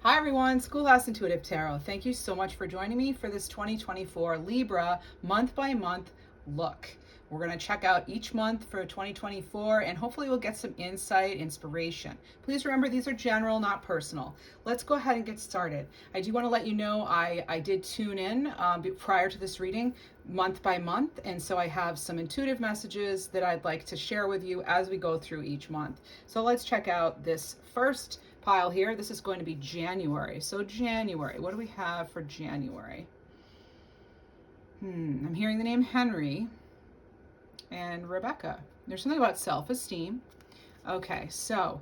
Hi everyone, Schoolhouse Intuitive Tarot. Thank you so much for joining me for this 2024 Libra month by month look. We're going to check out each month for 2024 and hopefully we'll get some insight, inspiration. Please remember these are general, not personal. Let's go ahead and get started. I do want to let you know I did tune in prior to this reading month by month, and so I have some intuitive messages that I'd like to share with you as we go through each month. So let's check out this first pile here. This is going to be January. So January, what do we have for January? I'm hearing the name Henry and Rebecca. There's something about self-esteem. Okay, so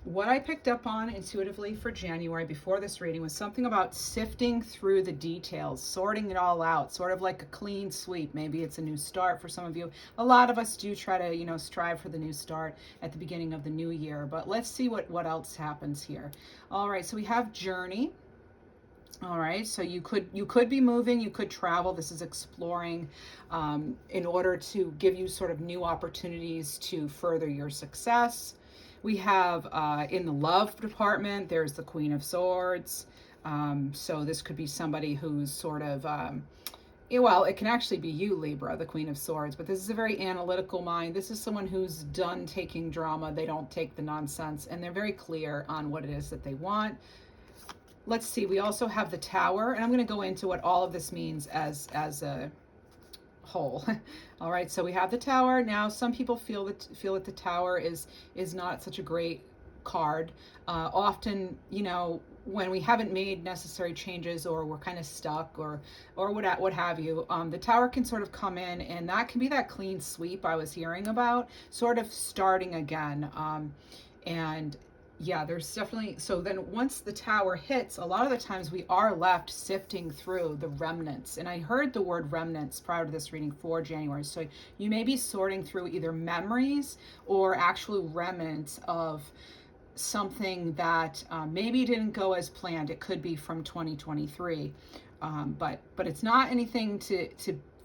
what I picked up on intuitively for January before this reading was something about sifting through the details, sorting it all out, sort of like a clean sweep. Maybe it's a new start for some of you. A lot of us do try to, strive for the new start at the beginning of the new year, but let's see what else happens here. All right, so we have journey. All right, so you could be moving, you could travel. This is exploring in order to give you sort of new opportunities to further your success. We have in the love department, there's the Queen of Swords. So this could be somebody who's sort of, well, it can actually be you, Libra, the Queen of Swords, but this is a very analytical mind. This is someone who's done taking drama. They don't take the nonsense, and they're very clear on what it is that they want. Let's see, we also have the Tower, and I'm going to go into what all of this means as a whole. All right, so we have the Tower. Now, some people feel that the Tower is not such a great card. Often, when we haven't made necessary changes or we're kind of stuck or what have you, the Tower can sort of come in, and that can be that clean sweep I was hearing about, sort of starting again. And yeah, there's definitely, so then once the Tower hits, a lot of the times we are left sifting through the remnants. And I heard the word remnants prior to this reading for January. So you may be sorting through either memories or actual remnants of something that maybe didn't go as planned. It could be from 2023. But it's not anything to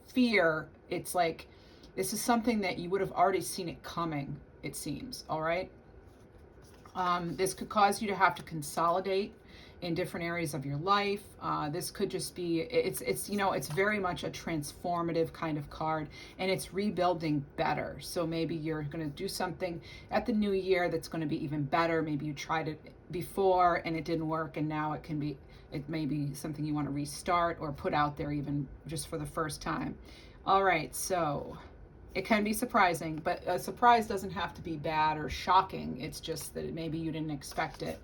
fear. It's like, this is something that you would have already seen it coming, it seems. All right. This could cause you to have to consolidate in different areas of your life. This could just be, it's very much a transformative kind of card, and it's rebuilding better. So maybe you're going to do something at the new year that's going to be even better. Maybe you tried it before and it didn't work, and now it may be something you want to restart or put out there even just for the first time. All right, so it can be surprising, but a surprise doesn't have to be bad or shocking. It's just that maybe you didn't expect it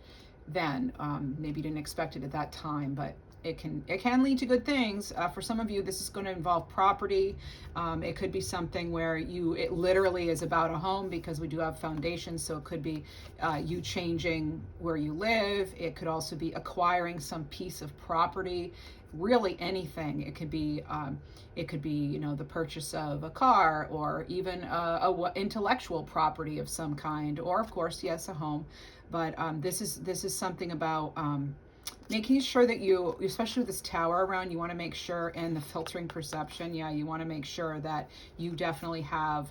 then. Maybe you didn't expect it at that time, but it can lead to good things. For some of you, this is going to involve property. It could be something where it literally is about a home, because we do have foundations. So it could be you changing where you live. It could also be acquiring some piece of property. Really anything. It could be the purchase of a car, or even a intellectual property of some kind, or of course, yes, a home. But this is something about making sure that you, especially with this Tower around, you want to make sure, and the filtering perception, you want to make sure that you definitely have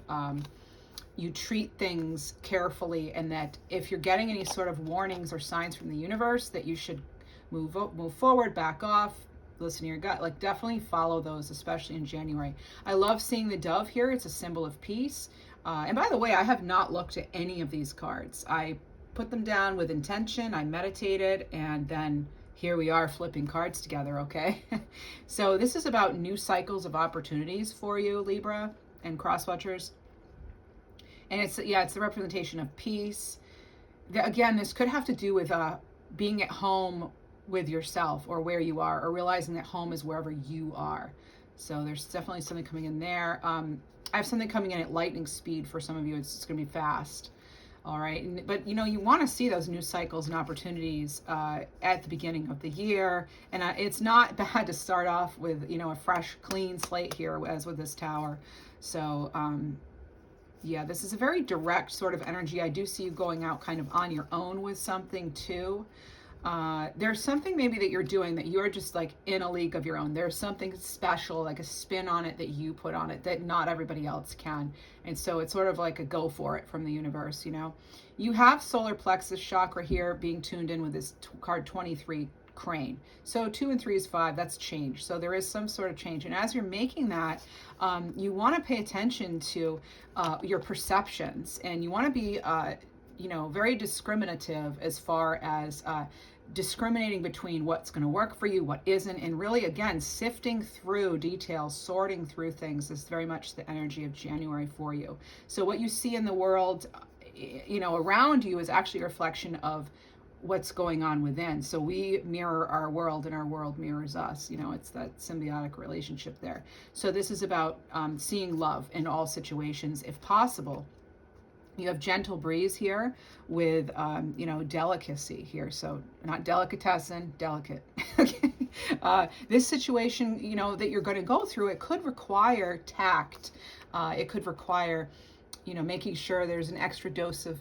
you treat things carefully, and that if you're getting any sort of warnings or signs from the universe, that you should move forward, back off, listen to your gut. Like, definitely follow those, especially in January. I love seeing the dove here. It's a symbol of peace. And by the way, I have not looked at any of these cards. I put them down with intention. I meditated, and then here we are flipping cards together, okay? So this is about new cycles of opportunities for you, Libra and cross-watchers. And it's the representation of peace. Again, this could have to do with being at home with yourself, or where you are, or realizing that home is wherever you are. So there's definitely something coming in there. I have something coming in at lightning speed for some of you. It's going to be fast. All right. But you want to see those new cycles and opportunities at the beginning of the year. And it's not bad to start off with, a fresh, clean slate here, as with this Tower. So, this is a very direct sort of energy. I do see you going out kind of on your own with something too. There's something maybe that you're doing that you're just like in a league of your own. There's something special, like a spin on it that you put on it that not everybody else can. And so it's sort of like a go for it from the universe, you know. You have solar plexus chakra here being tuned in with this card 23 crane. So 2 and 3 is 5, that's change. So there is some sort of change. And as you're making that, you want to pay attention to your perceptions, and you want to be, you know, very discriminative as far as discriminating between what's going to work for you, what isn't, and really, again, sifting through details, sorting through things is very much the energy of January for you. So what you see in the world, you know, around you is actually a reflection of what's going on within. So we mirror our world and our world mirrors us. You know, it's that symbiotic relationship there. So this is about seeing love in all situations if possible. You have gentle breeze here with, you know, delicacy here. So not delicatessen, delicate. Okay. This situation, you know, that you're going to go through, it could require tact. It could require, you know, making sure there's an extra dose of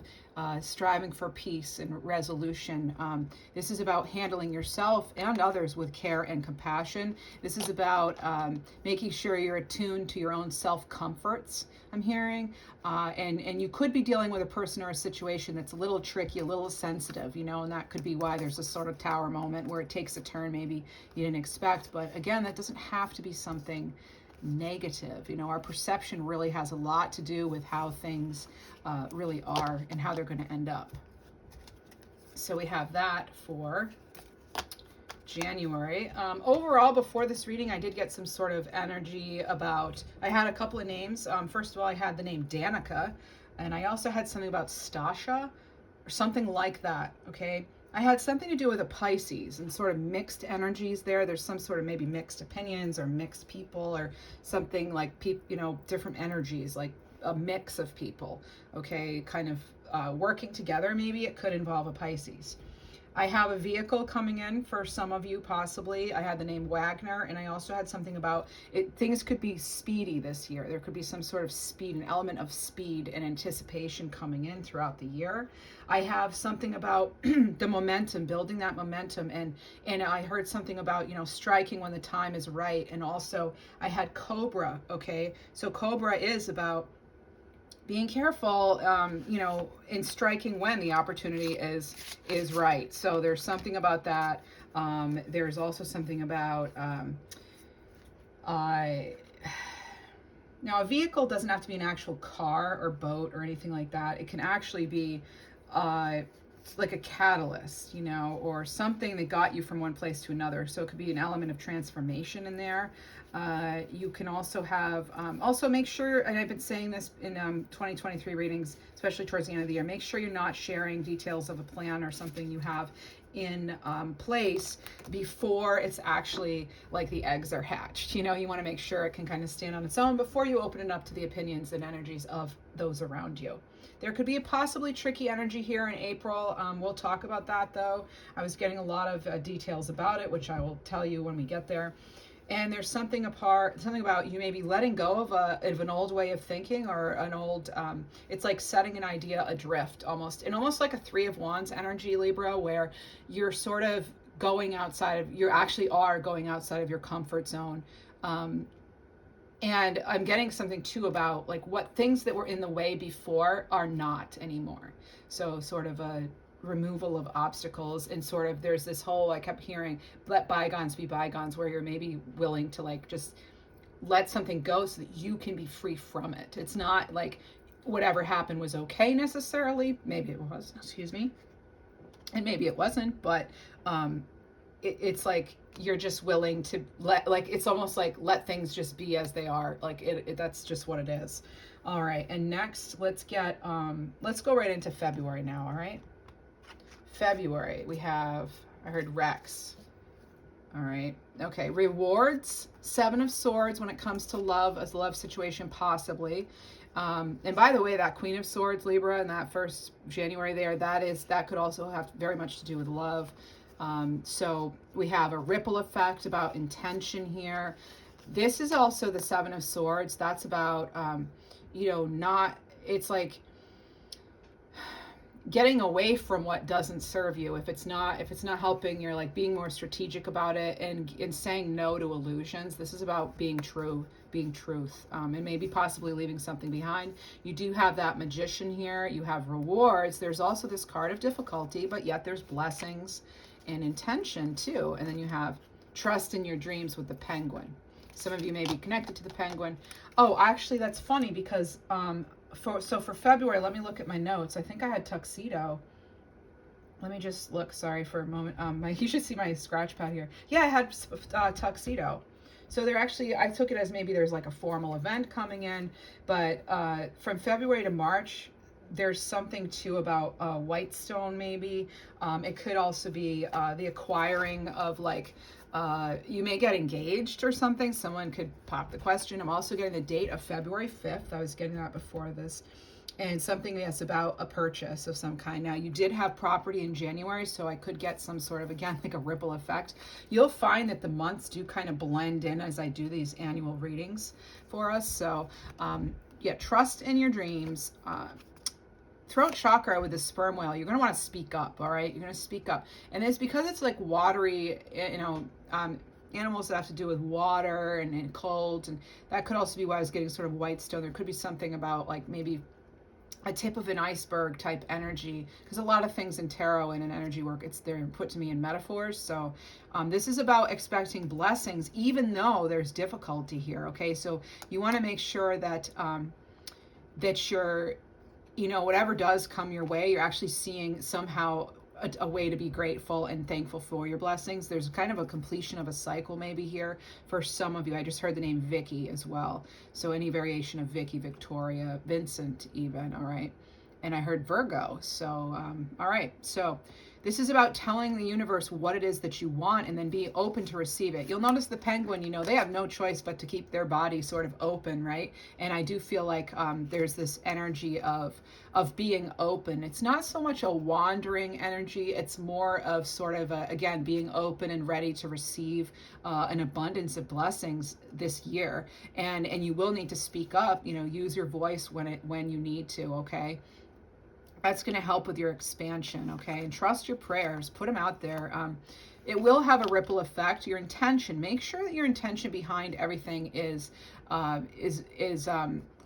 striving for peace and resolution. This is about handling yourself and others with care and compassion. This is about making sure you're attuned to your own self-comforts, I'm hearing. And you could be dealing with a person or a situation that's a little tricky, a little sensitive, you know, and that could be why there's a sort of tower moment where it takes a turn maybe you didn't expect. But again, that doesn't have to be something negative. You know, our perception really has a lot to do with how things really are and how they're going to end up. So we have that for January. Overall, before this reading, I did get some sort of energy about, I had a couple of names. First of all, I had the name Danica, and I also had something about Stasha or something like that. Okay. I had something to do with a Pisces and sort of mixed energies there. There's some sort of maybe mixed opinions or mixed people or something like, you know, different energies, like a mix of people, okay, kind of working together. Maybe it could involve a Pisces. I have a vehicle coming in for some of you, possibly. I had the name Wagner, and I also had something about it. Things could be speedy this year. There could be some sort of speed, an element of speed and anticipation coming in throughout the year. I have something about the momentum, building that momentum, and I heard something about, you know, striking when the time is right. And also I had Cobra, okay? So Cobra is about being careful, you know, in striking when the opportunity is right. So there's something about that. There's also something about, now a vehicle doesn't have to be an actual car or boat or anything like that. It can actually be like a catalyst, you know, or something that got you from one place to another. So it could be an element of transformation in there. You can also have, also make sure, and I've been saying this in 2023 readings, especially towards the end of the year, make sure you're not sharing details of a plan or something you have in place before it's actually like the eggs are hatched. You know, you want to make sure it can kind of stand on its own before you open it up to the opinions and energies of those around you. There could be a possibly tricky energy here in April. We'll talk about that though. I was getting a lot of details about it, which I will tell you when we get there. And there's something about you maybe letting go of an old way of thinking or an old, it's like setting an idea adrift almost, and almost like a 3 of Wands energy, Libra, where you're sort of going outside of, you actually are going outside of your comfort zone. And I'm getting something too about like what things that were in the way before are not anymore. So sort of a removal of obstacles, and sort of there's this whole, I kept hearing, let bygones be bygones, where you're maybe willing to like just let something go so that you can be free from it. It's not like whatever happened was okay necessarily. Maybe it was, excuse me, and maybe it wasn't, but it's like you're just willing to let, like, it's almost like let things just be as they are. Like that's just what it is. All right, and next let's go right into February now. All right, February, we have, I heard Rex. All right, okay, rewards, 7 of Swords when it comes to love, as a love situation possibly. And by the way, that Queen of Swords, Libra, and that first January there, that could also have very much to do with love. So we have a ripple effect about intention here. This is also the 7 of Swords. That's about, you know, not, it's like, getting away from what doesn't serve you. If it's not helping, you're like being more strategic about it, and saying no to illusions. This is about being true, being truth, and maybe possibly leaving something behind. You do have that Magician here. You have rewards. There's also this card of difficulty, but yet there's blessings and intention too. And then you have trust in your dreams with the Penguin. Some of you may be connected to the Penguin. Oh, actually, that's funny because for February, let me look at my notes. I think I had tuxedo. Let me just look. Sorry for a moment. You should see my scratch pad here. Yeah, I had tuxedo. So they're actually, I took it as maybe there's like a formal event coming in, but from February to March, there's something too about Whitestone maybe. It could also be the acquiring of like, you may get engaged or something. Someone could pop the question. I'm also getting the date of February 5th. I was getting that before this. And something that's about a purchase of some kind. Now, you did have property in January, so I could get some sort of, again, like a ripple effect. You'll find that the months do kind of blend in as I do these annual readings for us. So, yeah, trust in your dreams. Throat chakra with the sperm whale, you're going to want to speak up, all right? You're going to speak up. And it's because it's like watery, animals that have to do with water and cold. And that could also be why I was getting sort of Whitestone. There could be something about like maybe a tip of an iceberg type energy, because a lot of things in tarot and in energy work, they're put to me in metaphors. So this is about expecting blessings, even though there's difficulty here. Okay, so you want to make sure that that you're, whatever does come your way, you're actually seeing somehow a way to be grateful and thankful for your blessings. There's kind of a completion of a cycle maybe here for some of you. I just heard the name Vicky as well. So any variation of Vicky, Victoria, Vincent even, all right? And I heard Virgo. So, all right. So this is about telling the universe what it is that you want and then be open to receive it. You'll notice the Penguin, they have no choice but to keep their body sort of open, right? And I do feel like there's this energy of being open. It's not so much a wandering energy. It's more of sort of, again, being open and ready to receive an abundance of blessings this year. And you will need to speak up, use your voice when you need to, okay? That's going to help with your expansion, okay? And trust your prayers. Put them out there. It will have a ripple effect. Your intention. Make sure that your intention behind everything is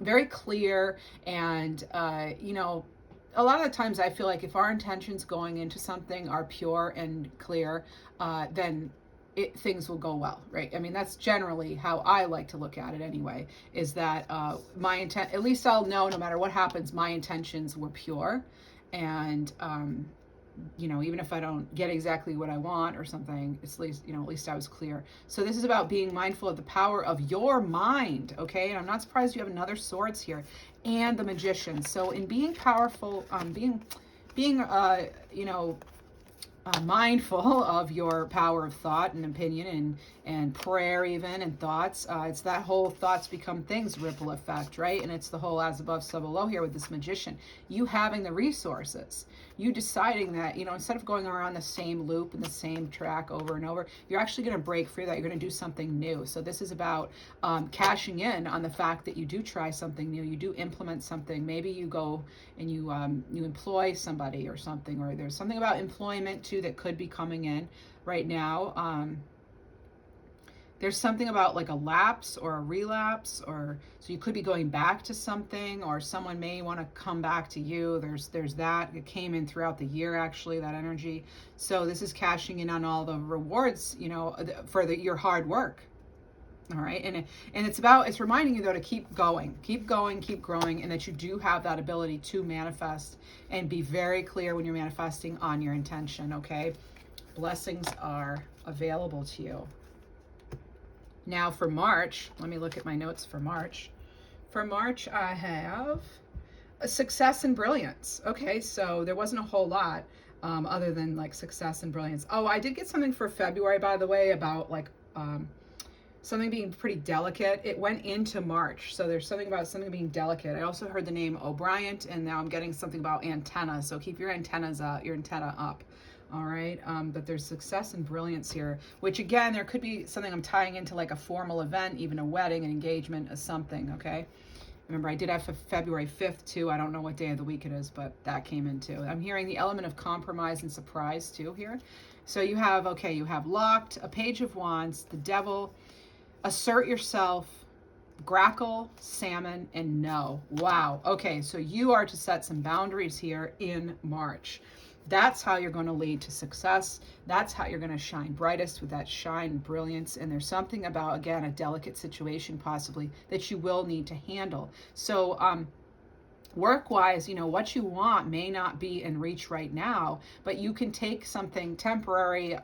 very clear. And a lot of the times I feel like if our intentions going into something are pure and clear, then things will go well, right? I mean, that's generally how I like to look at it anyway, is that my intent, at least I'll know no matter what happens, my intentions were pure. And, even if I don't get exactly what I want or something, at least I was clear. So this is about being mindful of the power of your mind, okay? And I'm not surprised you have another Swords here and the Magician. So in being powerful, being mindful of your power of thought and opinion and prayer even and thoughts. It's that whole thoughts become things ripple effect, right? And it's the whole as above, so below here with this Magician. You having the resources. You deciding that, instead of going around the same loop and the same track over and over, you're actually going to break through that. You're going to do something new. So this is about cashing in on the fact that you do try something new. You do implement something. Maybe you go and you employ somebody or something, or there's something about employment too that could be coming in right now. There's something about like a lapse or a relapse, or so you could be going back to something, or someone may want to come back to you. There's that. It came in throughout the year, actually, that energy. So this is cashing in on all the rewards, for your hard work. All right. And it's reminding you though to keep going, keep growing, and that you do have that ability to manifest, and be very clear when you're manifesting on your intention. Okay. Blessings are available to you. Now for March, let me look at my notes for March. For March, I have a success and brilliance. Okay, so there wasn't a whole lot other than like success and brilliance. Oh, I did get something for February, by the way, about like something being pretty delicate. It went into March, so there's something about something being delicate. I also heard the name O'Brien, and now I'm getting something about antenna. So keep your antenna up. All right, but there's success and brilliance here, which again, there could be something I'm tying into like a formal event, even a wedding, an engagement, or something, okay? Remember, I did have February 5th too. I don't know what day of the week it is, but that came in too. I'm hearing the element of compromise and surprise too here. So you have, okay, you have locked, a Page of Wands, the Devil, assert yourself, grackle, salmon, and no. Wow. Okay, so you are to set some boundaries here in March. That's how you're going to lead to success. That's how you're going to shine brightest with that shine and brilliance. And there's something about, again, a delicate situation possibly that you will need to handle. So, work-wise, what you want may not be in reach right now, but you can take something temporary.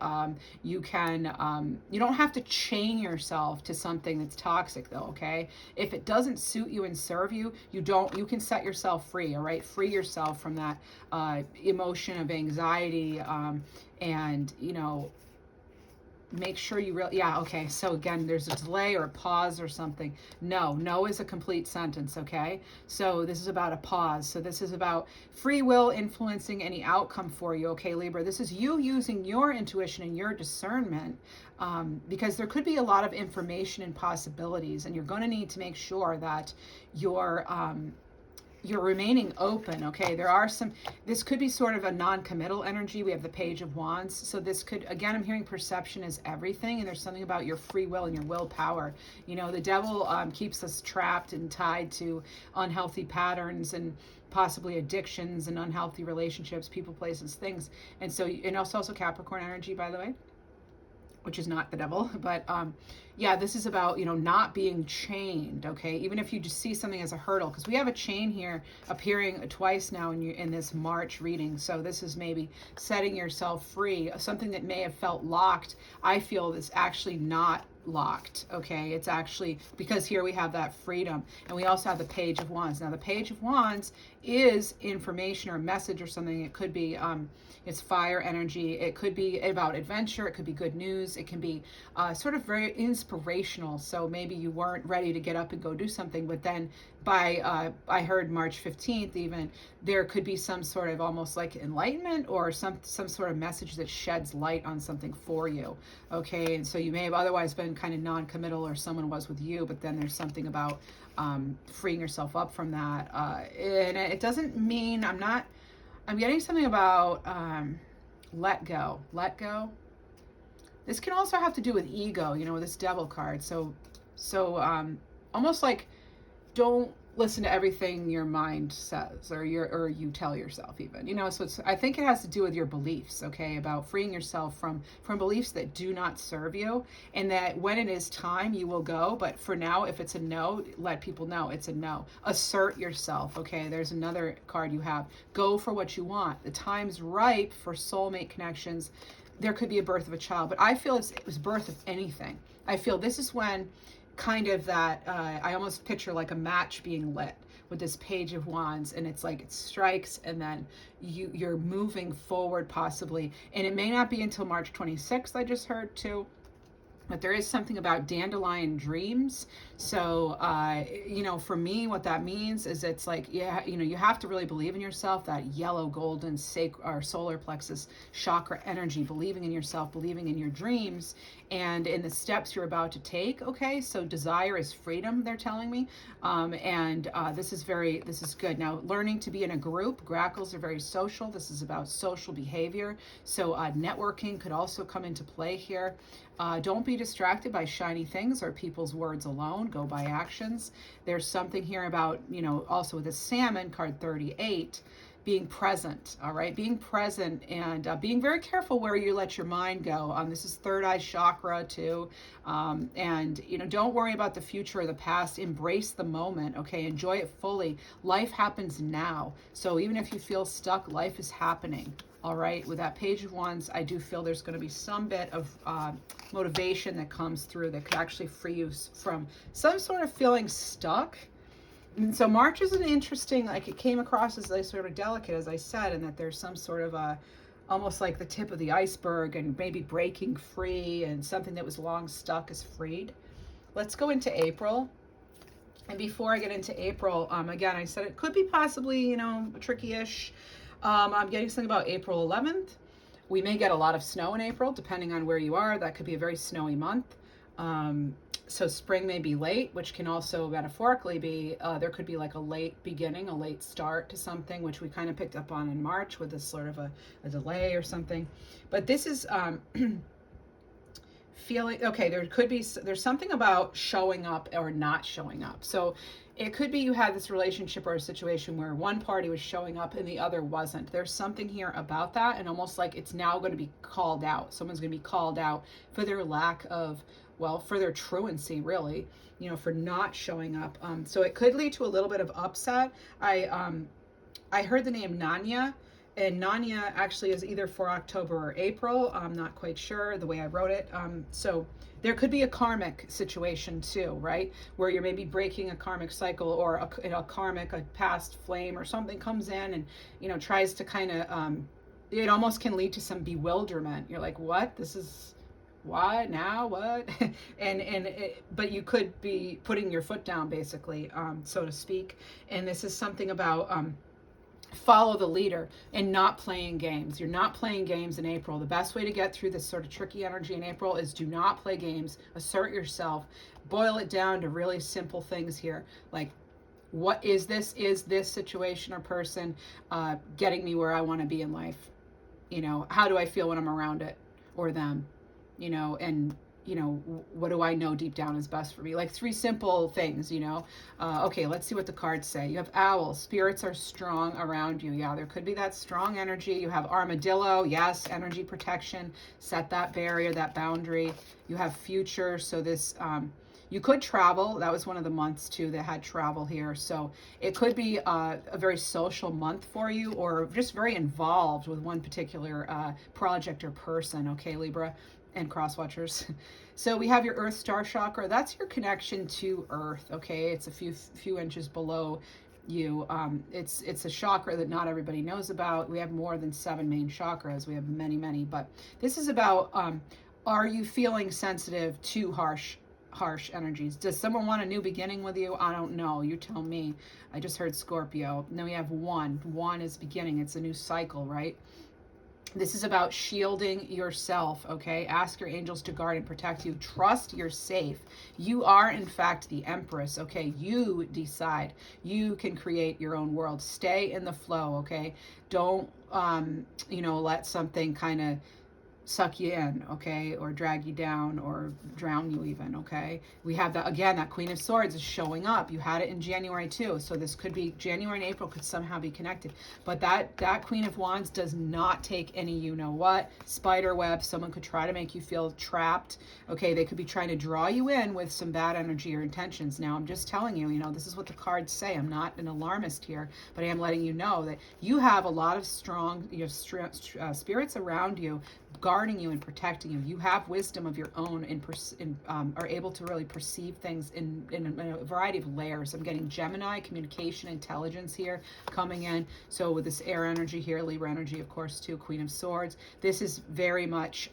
You don't have to chain yourself to something that's toxic though, okay? If it doesn't suit you and serve you, you can set yourself free, all right? Free yourself from that emotion of anxiety, and make sure you really, yeah, okay. So again, there's a delay or a pause or something. No is a complete sentence, okay? So this is about a pause. So this is about free will influencing any outcome for you, okay, Libra? This is you using your intuition and your discernment, because there could be a lot of information and possibilities, and you're going to need to make sure that you're remaining open, okay? This could be sort of a non-committal energy. We have the Page of Wands. So this could, again, I'm hearing perception is everything, and there's something about your free will and your willpower. The devil keeps us trapped and tied to unhealthy patterns and possibly addictions and unhealthy relationships, people, places, things. And so, and it's also Capricorn energy, by the way, which is not the devil, but yeah, this is about, not being chained, okay? Even if you just see something as a hurdle, because we have a chain here appearing twice now in this March reading. So this is maybe setting yourself free. Something that may have felt locked, I feel is actually not locked, okay? It's actually, because here we have that freedom, and we also have the Page of Wands. Now the Page of Wands is information or message or something. It could be it's fire energy, it could be about adventure, it could be good news, it can be sort of very inspirational. So maybe you weren't ready to get up and go do something, but then by I heard March 15th even, there could be some sort of almost like enlightenment or some sort of message that sheds light on something for you, okay? And so you may have otherwise been kind of non-committal, or someone was with you, but then there's something about freeing yourself up from that, and it doesn't mean, I'm getting something about let go. This can also have to do with ego, with this Devil card. So almost like, don't listen to everything your mind says or you tell yourself even, so I think it has to do with your beliefs, okay, about freeing yourself from beliefs that do not serve you, and that when it is time you will go, but for now, if it's a no, let people know it's a no. Assert yourself, okay? There's another card you have, go for what you want. The time's ripe for soulmate connections. There could be a birth of a child, but I feel it was birth of anything. I feel this is when kind of that, I almost picture like a match being lit with this Page of Wands, and it's like it strikes, and then you're moving forward possibly, and it may not be until March 26th, I just heard too. But there is something about dandelion dreams. So, for me, what that means is it's like, yeah, you have to really believe in yourself, that yellow, golden, or solar plexus chakra energy, believing in yourself, believing in your dreams, and in the steps you're about to take, okay? So desire is freedom, they're telling me. This is good. Now, learning to be in a group, grackles are very social. This is about social behavior. So networking could also come into play here. Don't be distracted by shiny things or people's words alone. Go by actions. There's something here about, also with the Salmon, card 38, being present, all right? Being present and being very careful where you let your mind go. This is third eye chakra too. Don't worry about the future or the past. Embrace the moment, okay? Enjoy it fully. Life happens now. So even if you feel stuck, life is happening. All right, with that Page of Wands, I do feel there's going to be some bit of motivation that comes through that could actually free you from some sort of feeling stuck. And so March is an interesting, like it came across as like sort of delicate, as I said, and that there's some sort of almost like the tip of the iceberg and maybe breaking free, and something that was long stuck is freed. Let's go into April. And before I get into April, again, I said it could be possibly, tricky-ish. I'm getting something about April 11th. We may get a lot of snow in April, depending on where you are. That could be a very snowy month. So spring may be late, which can also metaphorically be, there could be like a late beginning, a late start to something, which we kind of picked up on in March with this sort of a delay or something. But this is feeling, okay, there's something about showing up or not showing up. So it could be you had this relationship or a situation where one party was showing up and the other wasn't. There's something here about that, and almost like it's now going to be called out. Someone's going to be called out for their lack of, well, for their truancy, really, you know, for not showing up. So it could lead to a little bit of upset. I heard the name Nanya, and Nanya actually is either for October or April. I'm not quite sure the way I wrote it. So there could be a karmic situation too, right? Where you're maybe breaking a karmic cycle, or a past flame or something comes in and, you know, tries to kind of, it almost can lead to some bewilderment. You're like, what? This is, why now, what? But you could be putting your foot down, basically, so to speak. And this is something about, follow the leader and not playing games. You're not playing games in April. The best way to get through this sort of tricky energy in April is do not play games. Assert yourself. Boil it down to really simple things here. Like, what is this? Is this situation or person getting me where I want to be in life? You know, how do I feel when I'm around it or them? You know, and you know, what do I know deep down is best for me? Like 3 simple things, you know. Okay, let's see what the cards say. You have Owl. Spirits are strong around you. Yeah, there could be that strong energy. You have Armadillo. Yes, energy protection. Set that barrier, that boundary. You have Future. So this, you could travel. That was one of the months too that had travel here. So it could be a very social month for you, or just very involved with one particular project or person. Okay, Libra and cross watchers. So we have your Earth Star Chakra. That's your connection to Earth. Okay, it's a few inches below you. It's a chakra that not everybody knows about. We have more than 7 main chakras. We have many, but this is about, are you feeling sensitive to harsh energies? Does someone want a new beginning with you? I don't know. You tell me. I just heard Scorpio. And then we have one. One is beginning. It's a new cycle, right? This is about shielding yourself, okay? Ask your angels to guard and protect you. Trust you're safe. You are, in fact, the Empress, okay? You decide. You can create your own world. Stay in the flow, okay? Don't, you know, let something kind of suck you in, okay, or drag you down, or drown you even, okay? We have that, again, that Queen of Swords is showing up. You had it in January too, so this could be, January and April could somehow be connected. But that Queen of Wands does not take any you-know-what, spider web. Someone could try to make you feel trapped, okay? They could be trying to draw you in with some bad energy or intentions. Now, I'm just telling you, you know, this is what the cards say. I'm not an alarmist here, but I am letting you know that you have a lot of strong, you know, spirits around you, guarding you and protecting you. You have wisdom of your own and are able to really perceive things in a variety of layers. I'm getting Gemini, communication, intelligence here coming in. So with this air energy here, Libra energy, of course, too, Queen of Swords. This is very much,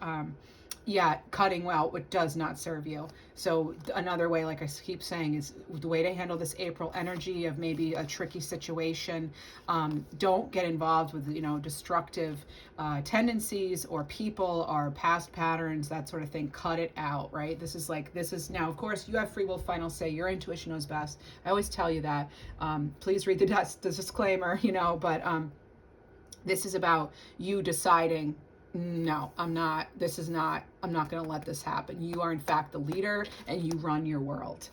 cutting out what does not serve you. So another way, like I keep saying, is the way to handle this April energy of maybe a tricky situation. Don't get involved with, you know, destructive tendencies or people or past patterns, that sort of thing. Cut it out, right? This is now, of course, you have free will, final say. Your intuition knows best. I always tell you that. Please read the disclaimer, you know, but this is about you deciding, no, I'm not going to let this happen. You are, in fact, the leader, and you run your world.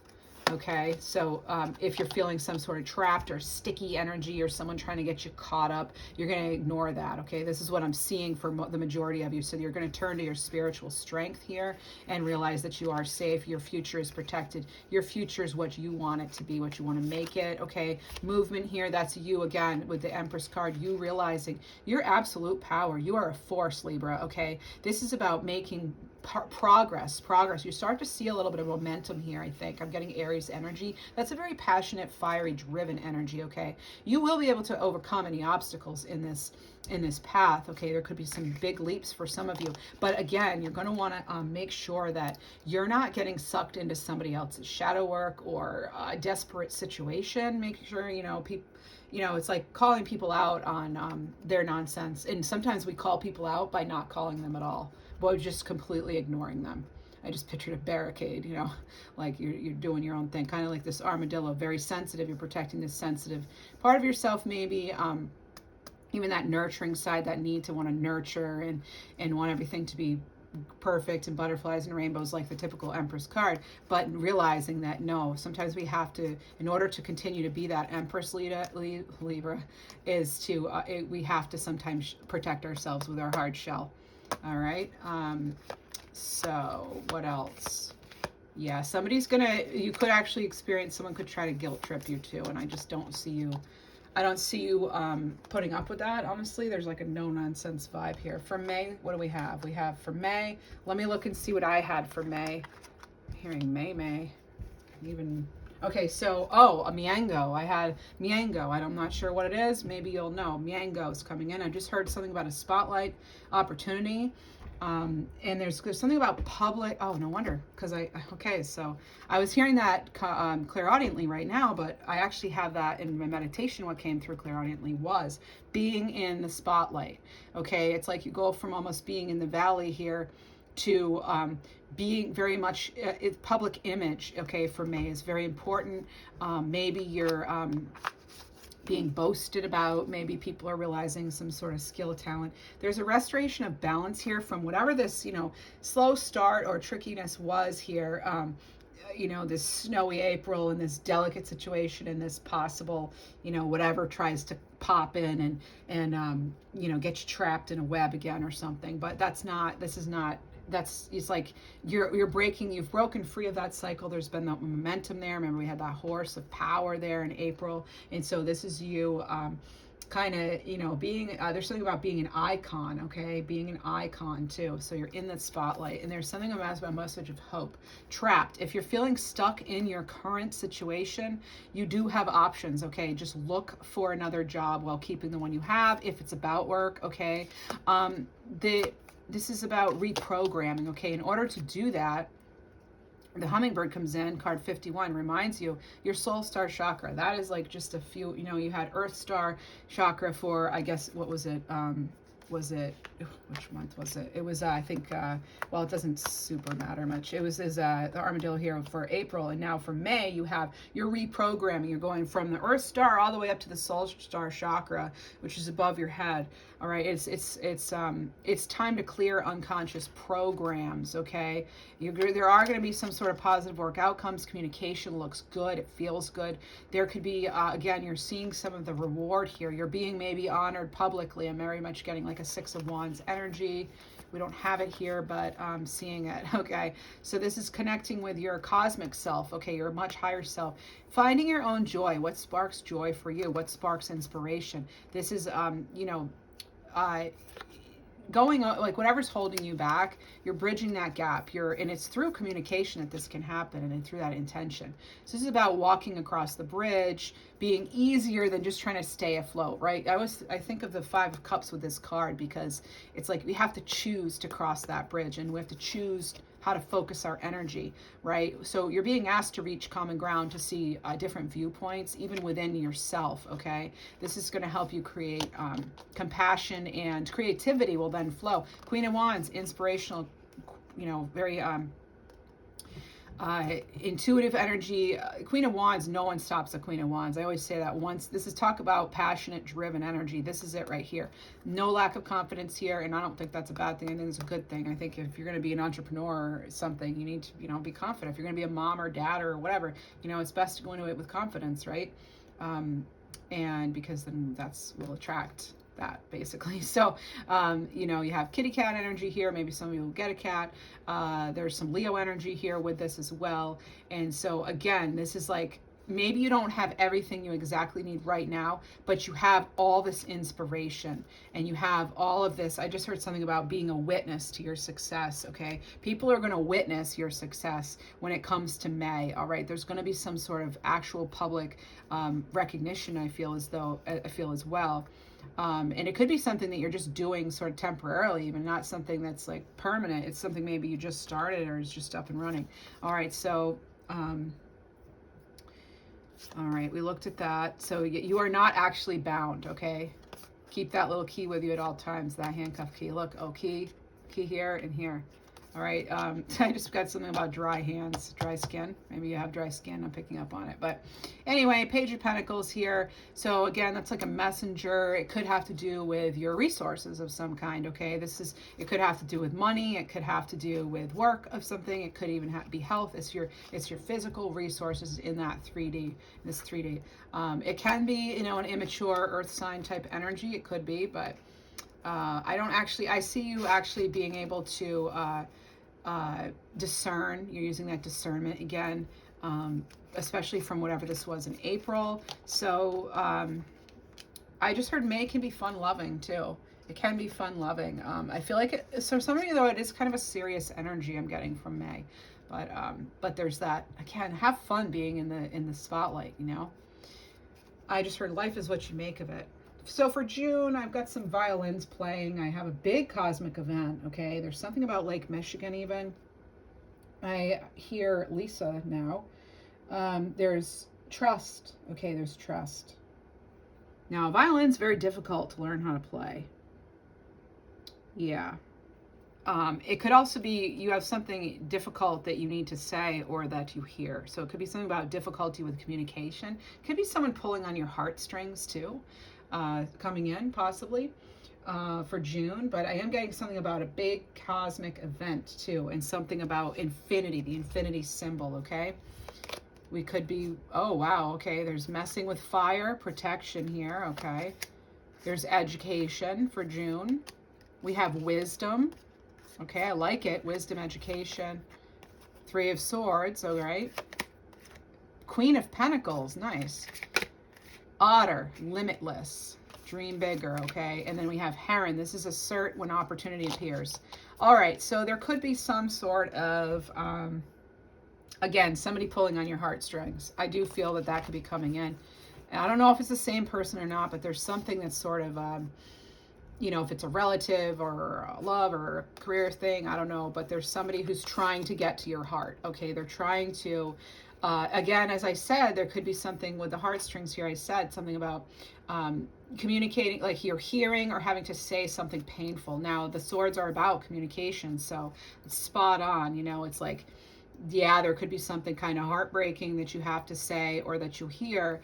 Okay, so if you're feeling some sort of trapped or sticky energy, or someone trying to get you caught up, you're going to ignore that. Okay, this is what I'm seeing for the majority of you. So you're going to turn to your spiritual strength here and realize that you are safe. Your future is protected. Your future is what you want it to be, what you want to make it. Okay, movement here, that's you again with the Empress card. You realizing your absolute power. You are a force, Libra. Okay, this is about making progress. You start to see a little bit of momentum here. I think I'm getting Aries energy. That's a very passionate, fiery, driven energy. Okay, you will be able to overcome any obstacles in this path. Okay, there could be some big leaps for some of you, but again, you're going to want to make sure that you're not getting sucked into somebody else's shadow work or a desperate situation. Make sure, you know, people, you know, it's like calling people out on their nonsense, and sometimes we call people out by not calling them at all, but just completely ignoring them. I just pictured a barricade, you know, like you're doing your own thing, kind of like this armadillo, very sensitive. You're protecting this sensitive part of yourself, maybe. Even that nurturing side, that need to want to nurture and want everything to be perfect and butterflies and rainbows like the typical Empress card, but realizing that no, sometimes we have to, in order to continue to be that Empress Libra, is to we have to sometimes protect ourselves with our hard shell. All right. So what else? Yeah, you could actually experience, someone could try to guilt trip you too, and I just don't see you. I don't see you putting up with that, honestly. There's like a no-nonsense vibe here. For May, what do we have? We have for May, let me look and see what I had for May. I'm hearing May. Even, okay, so, a Miango. I had Miango. I'm not sure what it is. Maybe you'll know. Miango is coming in. I just heard something about a spotlight opportunity. And there's something about public, oh, no wonder, because okay, so I was hearing that clairaudiently right now, but I actually have that in my meditation. What came through clairaudiently was being in the spotlight. Okay, it's like you go from almost being in the valley here to being very much public image. Okay, for May is very important. Maybe you're being boasted about. Maybe people are realizing some sort of skill, talent. There's a restoration of balance here from whatever this, slow start or trickiness was here. This snowy April and this delicate situation and this possible, whatever tries to pop in and get you trapped in a web again or something. But it's like you've broken free of that cycle. There's been that momentum there. Remember, we had that horse of power there in April. And so this is you kind of, being, there's something about being an icon, okay? Being an icon too. So you're in that spotlight, and there's something about a message of hope. Trapped. If you're feeling stuck in your current situation, you do have options, okay? Just look for another job while keeping the one you have, if it's about work, okay? This is about reprogramming, okay? In order to do that, the hummingbird comes in, card 51, reminds you your soul star chakra. That is like just a few, you had earth star chakra for, I guess, what was it? Which month was it? It was, I think, well, it doesn't super matter much. It was the armadillo here for April. And now for May, you're reprogramming. You're going from the earth star all the way up to the soul star chakra, which is above your head. All right. It's time to clear unconscious programs. Okay. There are going to be some sort of positive work outcomes. Communication looks good. It feels good. There could be, again, you're seeing some of the reward here. You're being maybe honored publicly. I'm very much getting like a 6 of Wands energy. We don't have it here, but I'm seeing it. Okay, so this is connecting with your cosmic self. Okay, your much higher self, finding your own joy. What sparks joy for you? What sparks inspiration? This is going like whatever's holding you back, you're bridging that gap. And it's through communication that this can happen, and through that intention. So this is about walking across the bridge, being easier than just trying to stay afloat, right? I think of the 5 of Cups with this card, because it's like we have to choose to cross that bridge, and we have to choose how to focus our energy, right? So you're being asked to reach common ground, to see different viewpoints, even within yourself, okay? This is going to help you create compassion, and creativity will then flow. Queen of Wands, inspirational, very intuitive energy. Queen of Wands, no one stops a Queen of Wands. I always say that. Once this is talk about passionate, driven energy. This is it right here. No lack of confidence here, and I don't think that's a bad thing. I think it's a good thing. I think if you're going to be an entrepreneur or something, you need to be confident. If you're going to be a mom or dad or whatever, it's best to go into it with confidence, right? And because then that's will attract that, basically. So you have kitty cat energy here. Maybe some of you will get a cat. There's some Leo energy here with this as well. And so again, this is like, maybe you don't have everything you exactly need right now, but you have all this inspiration, and you have all of this. I just heard something about being a witness to your success, okay? People are going to witness your success when it comes to May, all right? There's going to be some sort of actual public recognition, I feel as well. And it could be something that you're just doing sort of temporarily, even not something that's like permanent. It's something maybe you just started or is just up and running. All right, so all right, we looked at that. So you are not actually bound, okay? Keep that little key with you at all times, that handcuff key. Look, key here and here. All right. I just got something about dry hands, dry skin. Maybe you have dry skin. I'm picking up on it. But anyway, Page of Pentacles here. So again, that's like a messenger. It could have to do with your resources of some kind. Okay. It could have to do with money. It could have to do with work of something. It could even be health. It's your physical resources in that 3D, this 3D. It can be, an immature earth sign type energy. It could be, but I see you actually being able to discern. You're using that discernment again, especially from whatever this was in April. So I just heard May can be fun loving too. It can be fun loving. I feel like so some of you though, it is kind of a serious energy I'm getting from May, but there's that, again, have fun being in the spotlight. I just heard life is what you make of it. So for June, I've got some violins playing. I have a big cosmic event, okay? There's something about Lake Michigan even. I hear Lisa now. There's trust, okay? There's trust. Now, violin's very difficult to learn how to play. Yeah. It could also be you have something difficult that you need to say or that you hear. So it could be something about difficulty with communication. It could be someone pulling on your heartstrings too. Coming in possibly for June, but I am getting something about a big cosmic event too, and something about infinity, the infinity symbol. Okay, we could be, oh wow, okay, there's messing with fire, protection here. Okay, there's education for June. We have wisdom. Okay, I like it. Wisdom, education. 3 of Swords. All right, Queen of Pentacles. Nice. Otter, limitless, dream bigger, okay? And then we have Heron. This is assert when opportunity appears. All right, so there could be some sort of, again, somebody pulling on your heartstrings. I do feel that could be coming in. And I don't know if it's the same person or not, but there's something that's sort of, if it's a relative or a love or a career thing, I don't know, but there's somebody who's trying to get to your heart, okay? They're trying to, again, as I said, there could be something with the heartstrings here. I said something about communicating, like you're hearing or having to say something painful. Now, the swords are about communication, so it's spot on. It's like, yeah, there could be something kind of heartbreaking that you have to say or that you hear.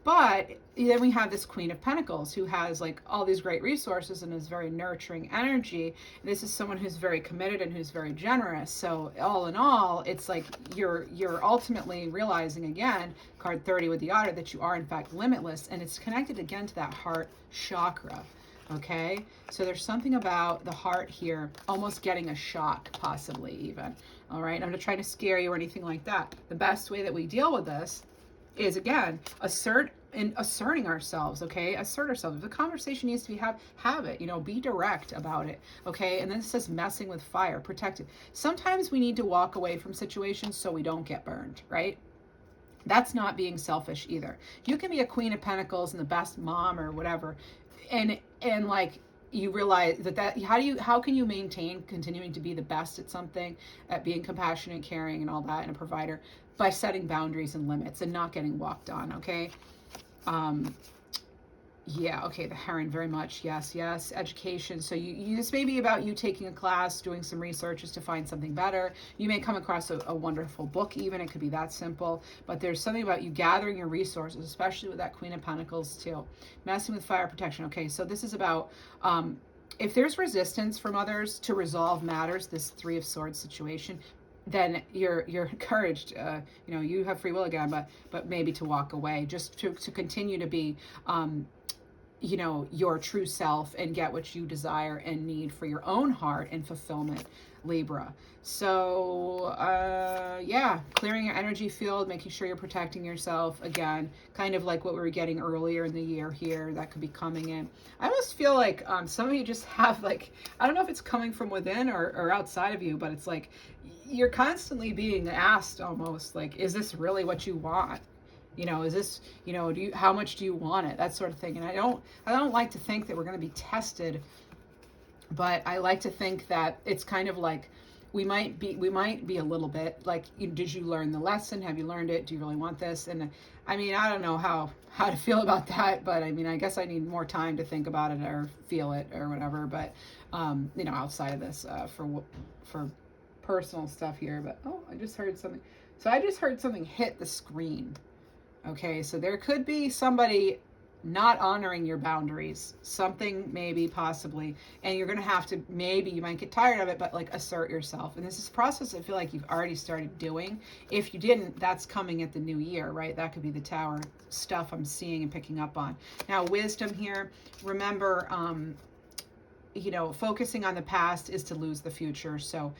But then we have this Queen of Pentacles who has like all these great resources and is very nurturing energy. This is someone who's very committed and who's very generous. So all in all, it's like you're ultimately realizing again, card 30 with the Otter, that you are in fact limitless, and it's connected again to that heart chakra. Okay, so there's something about the heart here, almost getting a shock, possibly even. All right, I'm not trying to scare you or anything like that. The best way that we deal with this is, again, asserting ourselves, okay? Assert ourselves. If the conversation needs to be have it, be direct about it, okay? And then it says messing with fire, protect it. Sometimes we need to walk away from situations so we don't get burned, right? That's not being selfish either. You can be a Queen of Pentacles and the best mom or whatever, and like you realize that how can you maintain continuing to be the best at something, at being compassionate, caring, and all that, and a provider, by setting boundaries and limits and not getting walked on, okay? Yeah, okay, the Heron, very much, yes, education. So you this may be about you taking a class, doing some research just to find something better. You may come across a wonderful book even, it could be that simple, but there's something about you gathering your resources, especially with that Queen of Pentacles too. Messing with fire, protection, okay, so this is about, if there's resistance from others to resolve matters, this 3 of Swords situation, then you're encouraged, you have free will again, but maybe to walk away, just to continue to be, your true self and get what you desire and need for your own heart and fulfillment, Libra. So, yeah, clearing your energy field, making sure you're protecting yourself. Again, kind of like what we were getting earlier in the year here, that could be coming in. I almost feel like some of you just have like, I don't know if it's coming from within or outside of you, but it's like you're constantly being asked almost like, is this really what you want? Is this, how much do you want it? That sort of thing. And I don't like to think that we're going to be tested, but I like to think that it's kind of like we might be a little bit like, did you learn the lesson? Have you learned it? Do you really want this? And I mean, I don't know how to feel about that, but I mean, I guess I need more time to think about it or feel it or whatever. But, outside of this, for personal stuff here, but oh, I just heard something. So I just heard something hit the screen. Okay, so there could be somebody not honoring your boundaries, something maybe possibly, and you're going to have to, maybe you might get tired of it, but like assert yourself. And this is a process I feel like you've already started doing. If you didn't, that's coming at the new year, right? That could be the Tower stuff I'm seeing and picking up on. Now, wisdom here, remember, you know, focusing on the past is to lose the future. So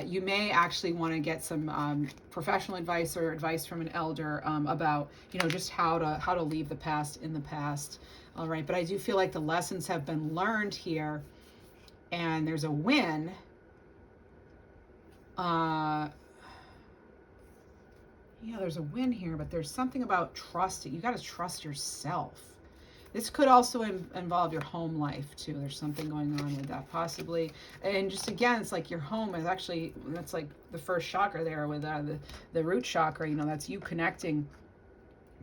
you may actually want to get some professional advice or advice from an elder about, you know, just how to leave the past in the past. All right, but I do feel like the lessons have been learned here, and there's a win. Yeah, there's a win here, but there's something about trusting. You got to trust yourself. This could also involve your home life too. There's something going on with that possibly. And just again, it's like your home is actually, that's like the first chakra there with the root chakra, you know, that's you connecting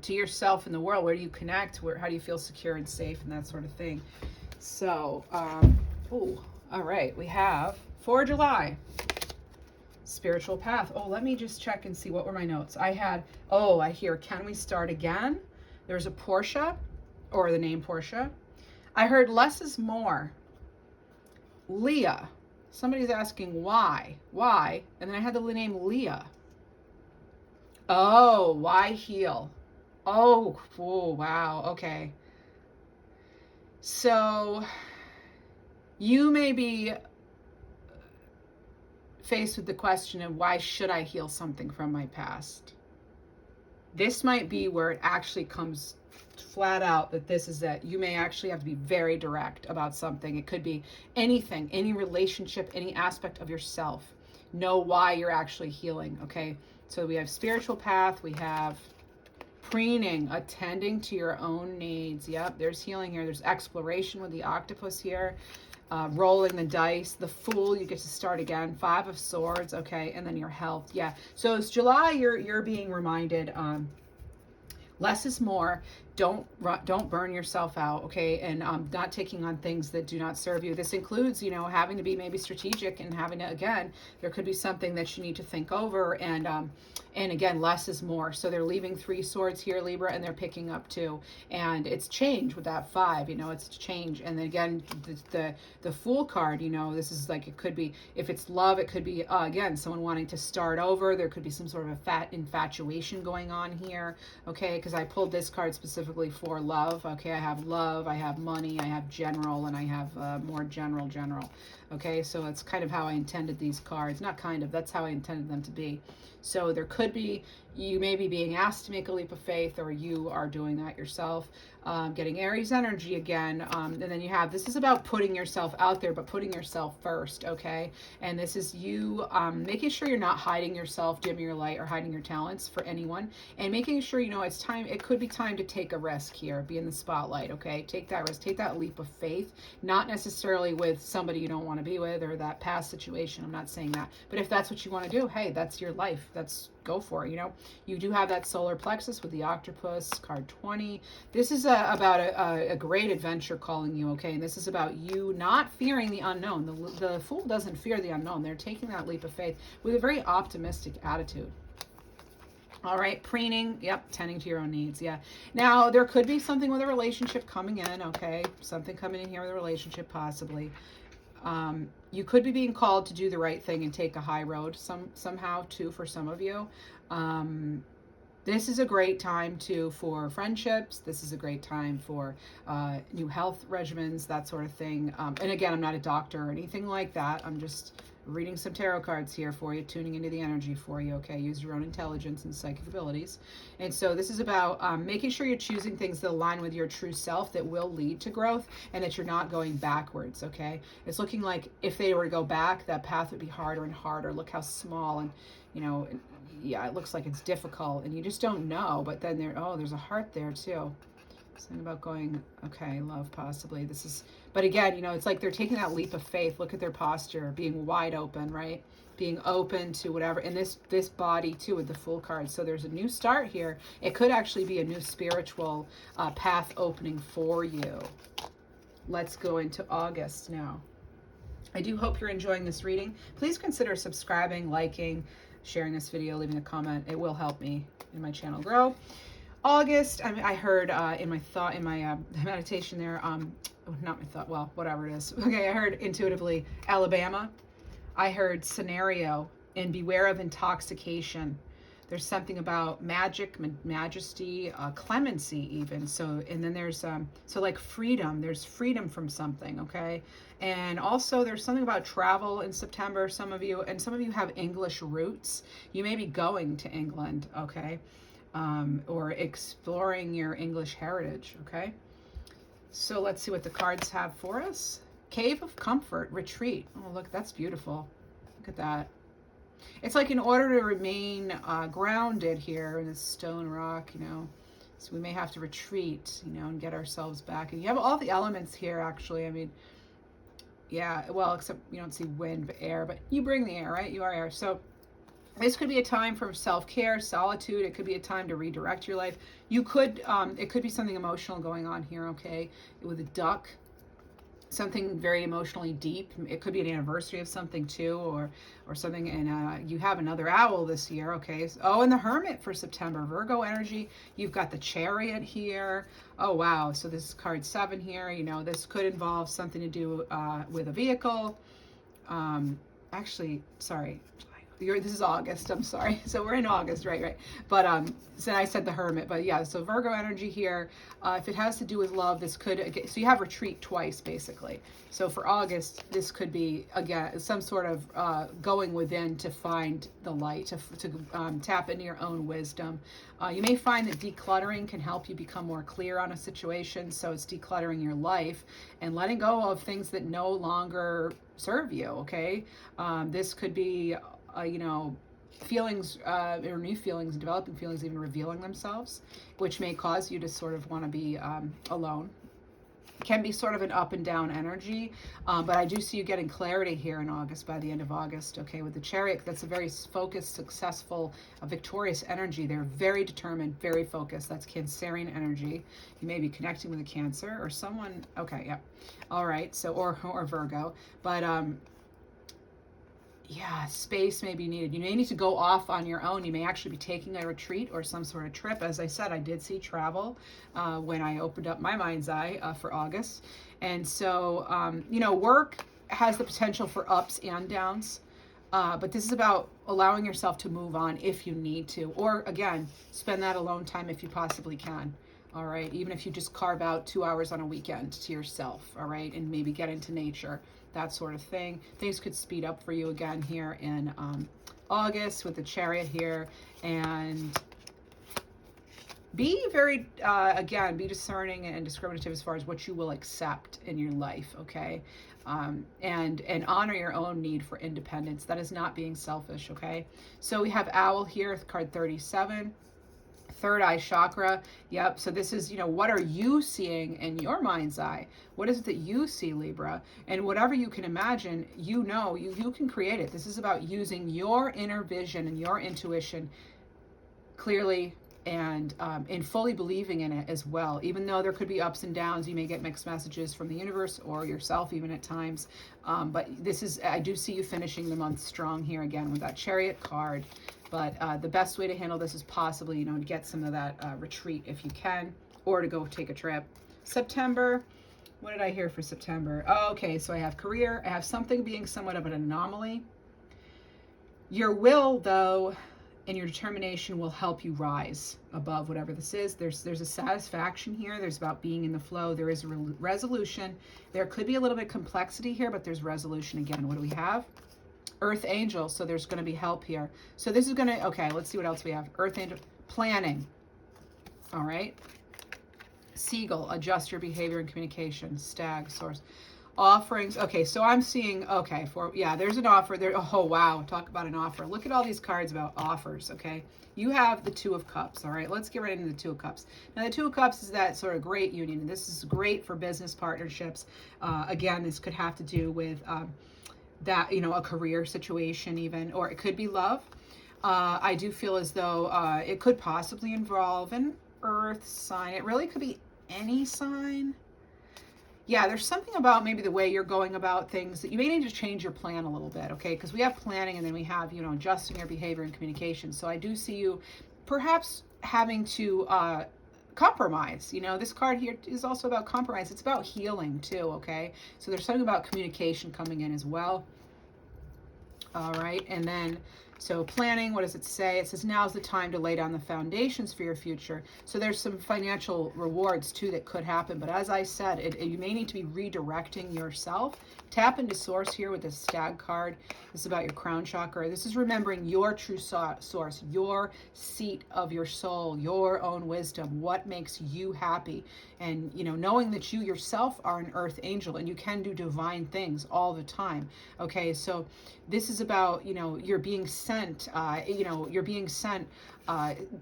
to yourself in the world. Where do you connect? How do you feel secure and safe and that sort of thing? So, oh, all right. We have for July, spiritual path. Oh, let me just check and see what were my notes. I had, oh, I hear, can we start again? There's a Portia, or the name Portia. I heard less is more. Leah. Somebody's asking why. Why? And then I had the name Leah. Oh, why heal? Oh, wow. Okay. So you may be faced with the question of why should I heal something from my past? This might be where it actually comes flat out that this is that you may actually have to be very direct about something. It could be anything, any relationship, any aspect of yourself. Know why you're actually healing, okay? So we have spiritual path, we have preening, attending to your own needs. Yep, there's healing here. There's exploration with the octopus here. Rolling the dice, the Fool, you get to start again. 5 of Swords, okay, and then your health. Yeah, so it's July, you're being reminded, less is more. Don't burn yourself out, okay? And not taking on things that do not serve you. This includes, you know, having to be maybe strategic and having to, again, there could be something that you need to think over. And again, less is more. So they're leaving 3 swords here, Libra, and they're picking up 2. And it's change with that 5, you know, it's change. And then again, the Fool card, you know, this is like, it could be, if it's love, it could be, again, someone wanting to start over. There could be some sort of a infatuation going on here, okay? Because I pulled this card specifically for love, okay? I have love, I have money, I have general, and I have more general. Okay, so it's kind of how I intended these cards. Not kind of, that's how I intended them to be. So there could be, you may be being asked to make a leap of faith, or you are doing that yourself. Getting Aries energy again. And then you have, this is about putting yourself out there, but putting yourself first, okay? And this is you making sure you're not hiding yourself, dimming your light, or hiding your talents for anyone. And making sure, you know, it's time, it could be time to take a risk here, be in the spotlight, okay? Take that risk, take that leap of faith, not necessarily with somebody you don't want to be with or that past situation. I'm not saying that. But if that's what you want to do, hey, that's your life. That's, go for it, you know? You do have that solar plexus with the octopus, card 20. This is about a great adventure calling you, okay? And this is about you not fearing the unknown. The Fool doesn't fear the unknown. They're taking that leap of faith with a very optimistic attitude. All right, preening, yep, tending to your own needs, yeah. Now, there could be something with a relationship coming in, okay? Something coming in here with a relationship, possibly. You could be being called to do the right thing and take a high road somehow too for some of you. This is a great time too for friendships. This is a great time for new health regimens, that sort of thing. And again, I'm not a doctor or anything like that. I'm just reading some tarot cards here for you, tuning into the energy for you, okay? Use your own intelligence and psychic abilities. And so this is about making sure you're choosing things that align with your true self that will lead to growth and that you're not going backwards, okay? It's looking like if they were to go back, that path would be harder and harder. Look how small and, you know, yeah, it looks like it's difficult and you just don't know. But then there's a heart there too. Something about going, okay, love possibly. This is, but again, you know, it's like they're taking that leap of faith. Look at their posture, being wide open, right? Being open to whatever. And this body too with the Fool card. So there's a new start here. It could actually be a new spiritual path opening for you. Let's go into August now. I do hope you're enjoying this reading. Please consider subscribing, liking, sharing this video, leaving a comment. It will help me and my channel grow. August, I heard in my meditation there, not my thought, well, whatever it is. Okay, I heard intuitively Alabama. I heard scenario and beware of intoxication. There's something about magic, majesty, clemency even. So, and then there's, so like freedom, there's freedom from something, okay? And also there's something about travel in September, some of you have English roots. You may be going to England, okay? Or exploring your English heritage, okay? So let's see what the cards have for us. Cave of Comfort, Retreat. Oh, look, that's beautiful. Look at that. It's like in order to remain grounded here in this stone rock, you know, so we may have to retreat, you know, and get ourselves back. And you have all the elements here, actually. I mean, yeah, well, except you don't see wind, but air, but you bring the air, right? You are air. So this could be a time for self-care, solitude. It could be a time to redirect your life. You could, it could be something emotional going on here, okay? With a duck, something very emotionally deep. It could be an anniversary of something too, or something. And you have another owl this year, okay? Oh, and the Hermit for September, Virgo energy. You've got the Chariot here. Oh, wow. So this is card 7 here. You know, this could involve something to do with a vehicle. Actually, sorry. This is August, I'm sorry. So we're in August, right. But so I said the Hermit, but yeah, so Virgo energy here. If it has to do with love, this could, so you have retreat twice, basically. So for August, this could be, again, some sort of going within to find the light, to tap into your own wisdom. You may find that decluttering can help you become more clear on a situation. So it's decluttering your life and letting go of things that no longer serve you, okay? This could be you know, feelings or new feelings, developing feelings, even revealing themselves, which may cause you to sort of want to be alone. It can be sort of an up and down energy, but I do see you getting clarity here in August, by the end of August, okay, with the Chariot. That's a very focused, successful, victorious energy. They're very determined, very focused. That's Cancerian energy. You may be connecting with a Cancer or someone, okay, yeah. All right, so, or Virgo, but, yeah, space may be needed. You may need to go off on your own. You may actually be taking a retreat or some sort of trip. As I said, I did see travel when I opened up my mind's eye for August. And so, you know, work has the potential for ups and downs. But this is about allowing yourself to move on if you need to. Or, again, spend that alone time if you possibly can. All right, even if you just carve out 2 hours on a weekend to yourself, all right, and maybe get into nature, that sort of thing. Things could speed up for you again here in August with the Chariot here. And be very, again, be discerning and discriminative as far as what you will accept in your life, okay? And honor your own need for independence. That is not being selfish, okay? So we have Owl here, card 37. Third eye chakra. Yep. So this is, you know, what are you seeing in your mind's eye? What is it that you see, Libra? And whatever you can imagine, you know, you can create it. This is about using your inner vision and your intuition clearly and fully believing in it as well. Even though there could be ups and downs, you may get mixed messages from the universe or yourself even at times. But this is, I do see you finishing the month strong here again with that Chariot card. But the best way to handle this is possibly, you know, to get some of that retreat if you can, or to go take a trip. September, what did I hear for September? Oh, okay, so I have career. I have something being somewhat of an anomaly. Your will, though, and your determination will help you rise above whatever this is. There's a satisfaction here. There's about being in the flow. There is a resolution. There could be a little bit of complexity here, but there's resolution again. What do we have? Earth Angel, so there's going to be help here. So this is going to, okay, let's see what else we have. Earth Angel, planning. All right. Seagull, adjust your behavior and communication. Stag, source. Offerings. Okay, so I'm seeing, okay, yeah, there's an offer there. Oh, wow. Talk about an offer. Look at all these cards about offers, okay? You have the Two of Cups, all right? Let's get right into the Two of Cups. Now, the Two of Cups is that sort of great union. And this is great for business partnerships. Again, this could have to do with that, you know, a career situation even, or it could be love. I do feel as though it could possibly involve an earth sign. It really could be any sign. Yeah, there's something about maybe the way you're going about things that you may need to change your plan a little bit, okay? Because we have planning and then we have, adjusting your behavior and communication. So I do see you perhaps having to compromise. This card here is also about compromise. It's about healing too, okay? So there's something about communication coming in as well. All right, and then, so planning, what does it say? It says now's the time to lay down the foundations for your future. So there's some financial rewards too that could happen. But as I said, you may need to be redirecting yourself. Tap into source here with this stag card. This is about your crown chakra. This is remembering your true source, your seat of your soul, your own wisdom, what makes you happy. And, knowing that you yourself are an earth angel and you can do divine things all the time. Okay, so this is about, you're being sent,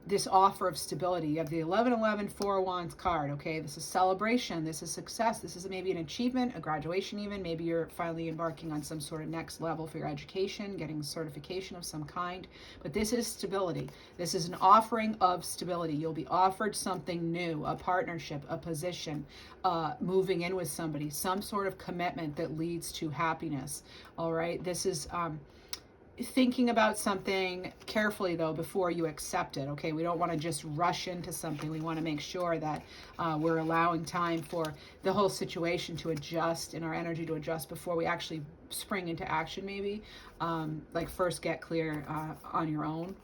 this offer of stability. You have the 1111 Four of Wands card, okay? This is celebration. This is success. This is maybe an achievement, a graduation even. Maybe you're finally embarking on some sort of next level for your education, getting certification of some kind. But this is stability. This is an offering of stability. You'll be offered something new, a partnership, a position, moving in with somebody, some sort of commitment that leads to happiness, all right? This is thinking about something carefully though before you accept it, okay? We don't want to just rush into something. We want to make sure that we're allowing time for the whole situation to adjust and our energy to adjust before we actually spring into action maybe. Like first get clear on your own.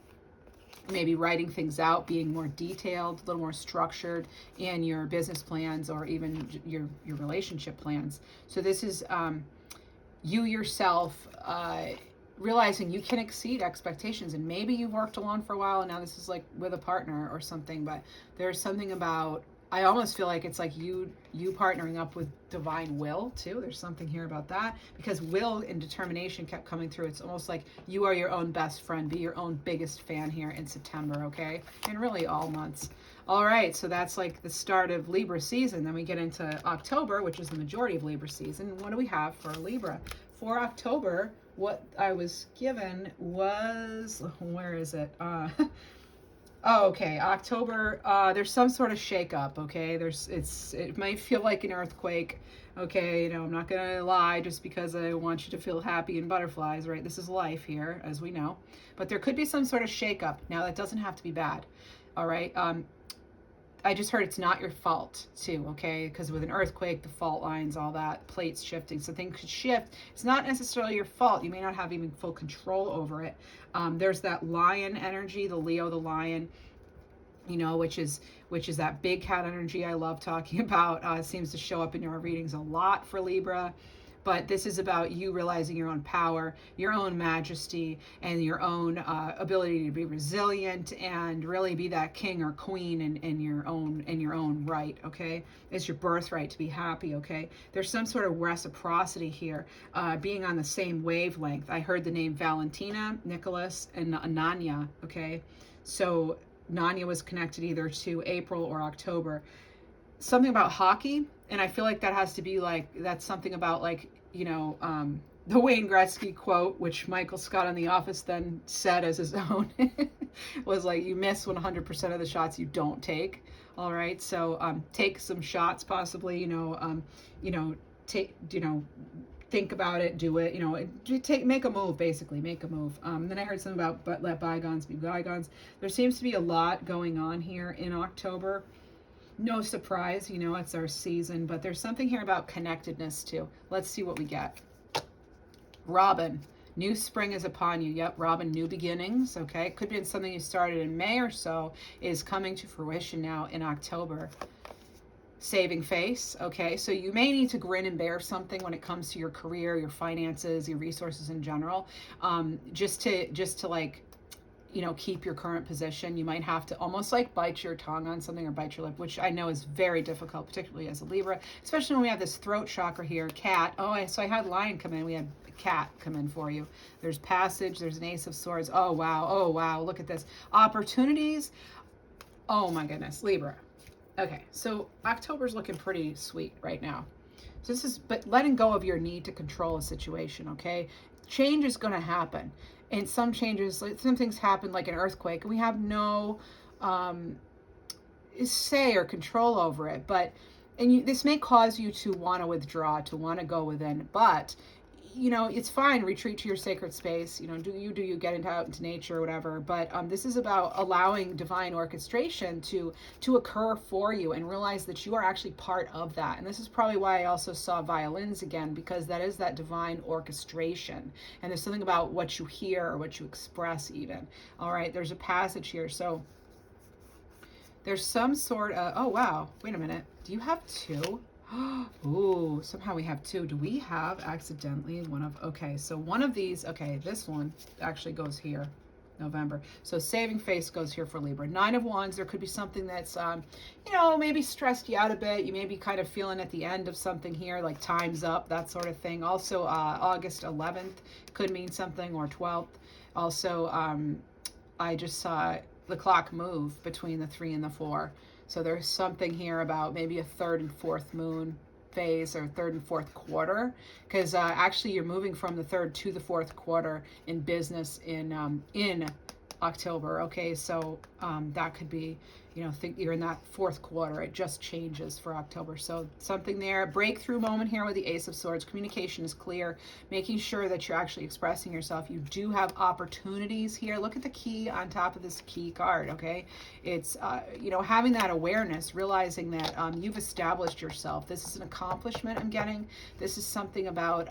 Maybe writing things out, being more detailed, a little more structured in your business plans or even your relationship plans. So this is you yourself realizing you can exceed expectations, and maybe you've worked alone for a while and now this is like with a partner or something, but there's something about, I almost feel like it's like you partnering up with divine will too. There's something here about that because will and determination kept coming through. It's almost like you are your own best friend, be your own biggest fan here in September, okay? And really all months. All right, so that's like the start of Libra season. Then we get into October, which is the majority of Libra season. What do we have for Libra? For October, what I was given was, where is it? Oh, okay, October, there's some sort of shakeup, okay? It might feel like an earthquake, okay? I'm not gonna lie just because I want you to feel happy and butterflies, right? This is life here, as we know. But there could be some sort of shakeup. Now, that doesn't have to be bad, all right? I just heard it's not your fault too, okay? Because with an earthquake, the fault lines, all that, plates shifting, so things could shift. It's not necessarily your fault. You may not have even full control over it. There's that lion energy, the Leo, the lion, which is that big cat energy I love talking about. Seems to show up in your readings a lot for Libra. But this is about you realizing your own power, your own majesty, and your own ability to be resilient and really be that king or queen in your own right, okay? It's your birthright to be happy, okay? There's some sort of reciprocity here, being on the same wavelength. I heard the name Valentina, Nicholas, and Ananya, okay? So Nanya was connected either to April or October. Something about hockey, and I feel like that has to be like, that's something about like, the Wayne Gretzky quote, which Michael Scott on The Office then said as his own, was like, you miss 100% of the shots you don't take. All right, so take some shots possibly, think about it, do it, make a move, basically, make a move. Then I heard something about, but let bygones be bygones. There seems to be a lot going on here in October. No surprise, it's our season, but there's something here about connectedness too. Let's see what we get. Robin, new spring is upon you. Yep, Robin, new beginnings, okay? It could be something you started in May or so is coming to fruition now in October. Saving face, okay? So you may need to grin and bear something when it comes to your career, your finances, your resources in general, just to like, keep your current position. You might have to almost like bite your tongue on something or bite your lip, which I know is very difficult, particularly as a Libra, especially when we have this throat chakra here, cat. So I had lion come in. We had cat come in for you. There's passage. There's an ace of swords. Oh, wow. Look at this. Opportunities. Oh, my goodness. Libra. Okay, so October's looking pretty sweet right now. So but letting go of your need to control a situation, okay? Change is going to happen. And some things happen like an earthquake, and we have no say or control over it. But and this may cause you to want to withdraw, to want to go within, but it's fine. Retreat to your sacred space. Do you get out into nature or whatever. But this is about allowing divine orchestration to occur for you, and realize that you are actually part of that. And this is probably why I also saw violins again, because that is that divine orchestration. And there's something about what you hear or what you express even. All right, there's a passage here. So there's some sort of, oh wow, wait a minute. Do you have two? Ooh, somehow we have two. Do we have accidentally one of, okay, so one of these, okay, this one actually goes here, November. So saving face goes here for Libra. 9 of Wands, there could be something that's, maybe stressed you out a bit. You may be kind of feeling at the end of something here, like time's up, that sort of thing. Also, August 11th could mean something, or 12th. Also, I just saw the clock move between the 3 and the 4. So there's something here about maybe a 3rd and 4th moon phase, or 3rd and 4th quarter, because actually you're moving from the 3rd to the 4th quarter in business in October. Okay, so that could be, think you're in that 4th quarter. It just changes for October. So something there, breakthrough moment here with the Ace of Swords. Communication is clear, making sure that you're actually expressing yourself. You do have opportunities here. Look at the key on top of this key card. Okay, it's having that awareness, realizing that you've established yourself. This is an accomplishment I'm getting. This is something about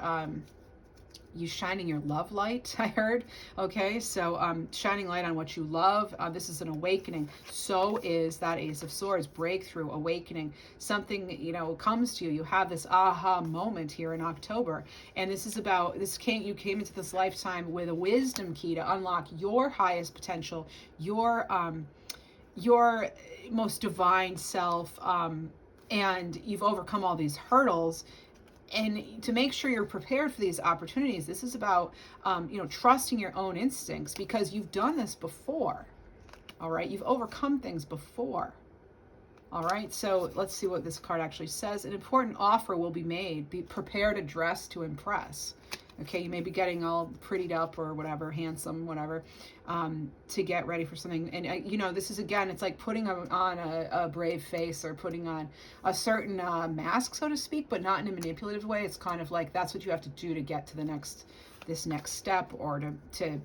you shining your love light, I heard. Okay, so shining light on what you love. This is an awakening. So is that Ace of Swords, breakthrough, awakening. Something, comes to you. You have this aha moment here in October. And this is about, you came into this lifetime with a wisdom key to unlock your highest potential, your most divine self, and you've overcome all these hurdles. And to make sure you're prepared for these opportunities, this is about, trusting your own instincts, because you've done this before. All right. You've overcome things before. All right. So let's see what this card actually says. An important offer will be made. Be prepared to dress to impress. Okay, you may be getting all prettied up or whatever, handsome, whatever, to get ready for something. And, this is, again, it's like putting on a brave face, or putting on a certain mask, so to speak, but not in a manipulative way. It's kind of like that's what you have to do to get to this next step, or to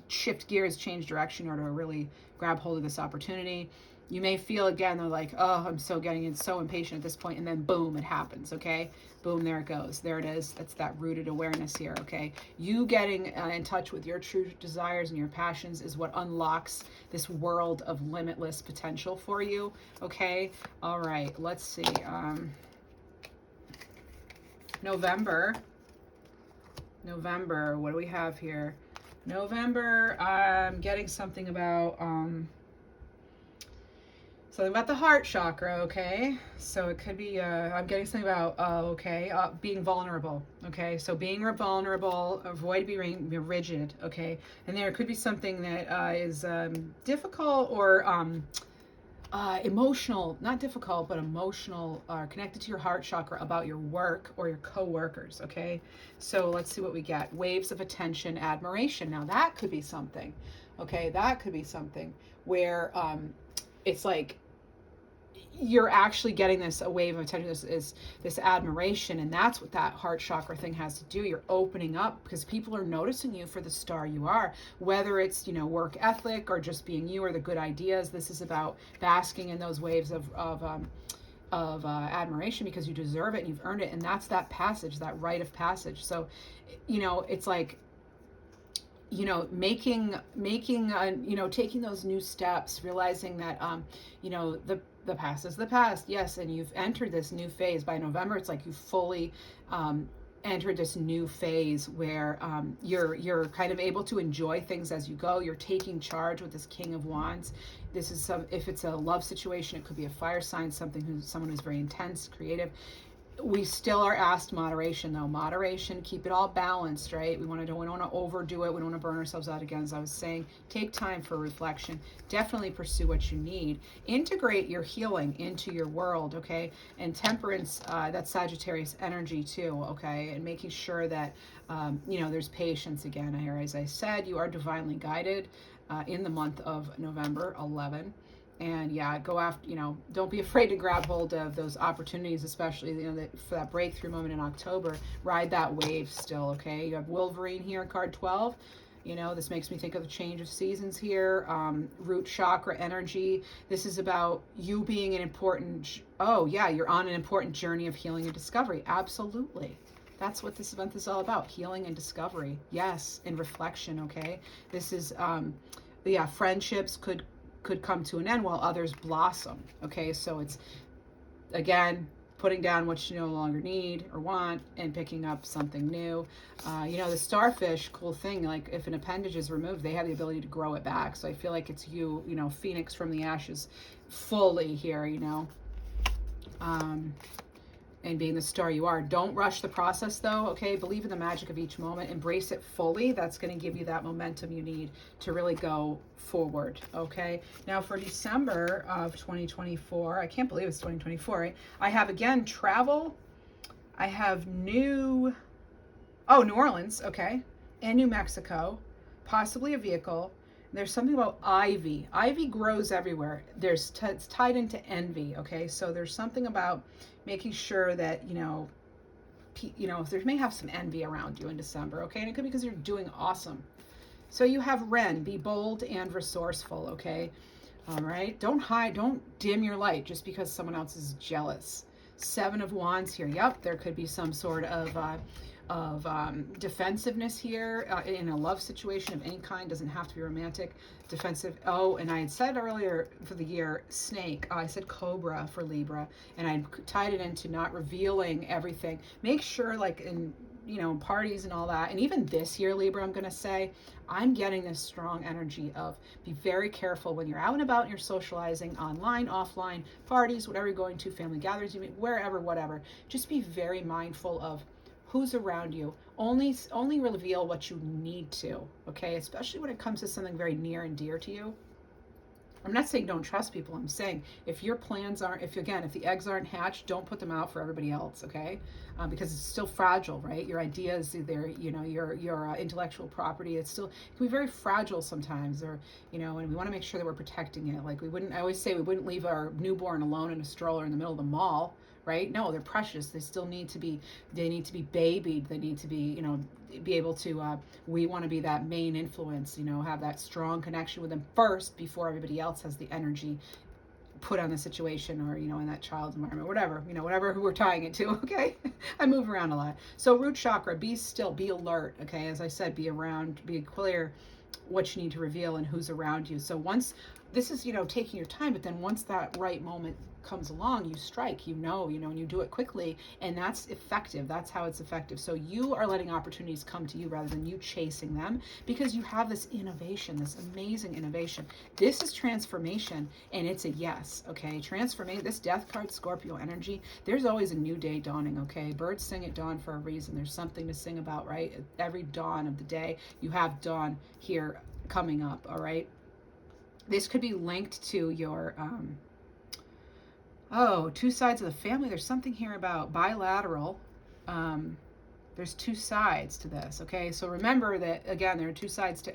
shift gears, change direction, or to really grab hold of this opportunity. You may feel, again, they're like, oh, I'm so impatient at this point, and then boom, it happens, okay? Boom, there it goes. There it is. That's that rooted awareness here, okay? You getting in touch with your true desires and your passions is what unlocks this world of limitless potential for you, okay? All right, let's see. November, what do we have here? November, I'm getting something about... something about the heart chakra, okay? So it could be, I'm getting something about, being vulnerable, okay? So being vulnerable, avoid being rigid, okay? And there could be something that is difficult, or emotional, not difficult, but emotional, connected to your heart chakra, about your work or your co-workers, okay? So let's see what we get. Waves of attention, admiration. Now that could be something, okay? That could be something where it's like you're actually getting a wave of attention, this admiration, and that's what that heart chakra thing has to do. You're opening up because people are noticing you for the star you are, whether it's work ethic or just being you, or the good ideas. This is about basking in those waves of admiration, because you deserve it and you've earned it, and that's that passage, that rite of passage. So it's like making taking those new steps, realizing that the past is the past, yes, and you've entered this new phase. By November, it's like you fully entered this new phase where you're kind of able to enjoy things as you go. You're taking charge with this King of Wands. This is if it's a love situation, it could be a fire sign, someone who's very intense, creative. We still are asked moderation, though. Moderation, keep it all balanced, right? We don't want to overdo it. We don't want to burn ourselves out again. As I was saying, take time for reflection. Definitely pursue what you need. Integrate your healing into your world, okay? And temperance, that's Sagittarius energy too, okay? And making sure that, there's patience again here. As I said, you are divinely guided in the month of November 11. And yeah, go after, don't be afraid to grab hold of those opportunities, especially, for that breakthrough moment in October. Ride that wave still, okay? You have Wolverine here, card 12. This makes me think of the change of seasons here. Root chakra energy. This is about you being an important, oh yeah, you're on an important journey of healing and discovery. Absolutely. That's what this event is all about, healing and discovery. Yes, and reflection, okay? This is, yeah, friendships could come to an end while others blossom, okay? So it's, again, putting down what you no longer need or want and picking up something new. The starfish, cool thing, like if an appendage is removed, they have the ability to grow it back. So I feel like it's you, phoenix from the ashes fully here, and being the star you are. Don't rush the process though, okay? Believe in the magic of each moment. Embrace it fully. That's going to give you that momentum you need to really go forward, okay? Now for December of 2024, I can't believe it's 2024, right? I have, again, travel. I have New Orleans, okay? And New Mexico, possibly a vehicle. There's something about ivy. Ivy grows everywhere. It's tied into envy, okay? So there's something about making sure that, there may have some envy around you in December, okay? And it could be because you're doing awesome. So you have Ren, be bold and resourceful, okay? All right? Don't hide, don't dim your light just because someone else is jealous. Seven of Wands here. Yep, there could be some sort of defensiveness here in a love situation of any kind. Doesn't have to be romantic. Defensive. Oh, and I had said earlier for the year, snake. I said cobra for Libra, and I tied it into not revealing everything. Make sure, like in parties and all that, and even this year, Libra, I'm going to say, I'm getting this strong energy of be very careful when you're out and about and you're socializing online, offline, parties, whatever you're going to, family gatherings, wherever, whatever. Just be very mindful of who's around you. Only reveal what you need to, okay? Especially when it comes to something very near and dear to you. I'm not saying don't trust people. I'm saying if your plans aren't, if the eggs aren't hatched, don't put them out for everybody else, okay? Because it's still fragile, right? Your ideas, your intellectual property, it can be very fragile sometimes, or, and we want to make sure that we're protecting it. Like I always say we wouldn't leave our newborn alone in a stroller in the middle of the mall, right? No, they're precious. They still need to be babied. They need to be, be able to, we want to be that main influence, have that strong connection with them first before everybody else has the energy put on the situation, or, in that child's environment, whatever who we're tying it to, okay? I move around a lot. So root chakra, be still, be alert, okay? As I said, be clear what you need to reveal and who's around you. So once, this is, taking your time, but then once that right moment comes along, you strike, and you do it quickly, and that's effective. That's how it's effective. So you are letting opportunities come to you rather than you chasing them, because you have this innovation, this amazing innovation. This is transformation, and it's a yes, okay? Transformation, this death card, Scorpio energy, there's always a new day dawning, okay? Birds sing at dawn for a reason. There's something to sing about, right? At every dawn of the day, you have dawn here coming up, all right? This could be linked to your, two sides of the family. There's something here about bilateral. There's two sides to this, okay? So remember that, again, there are two sides to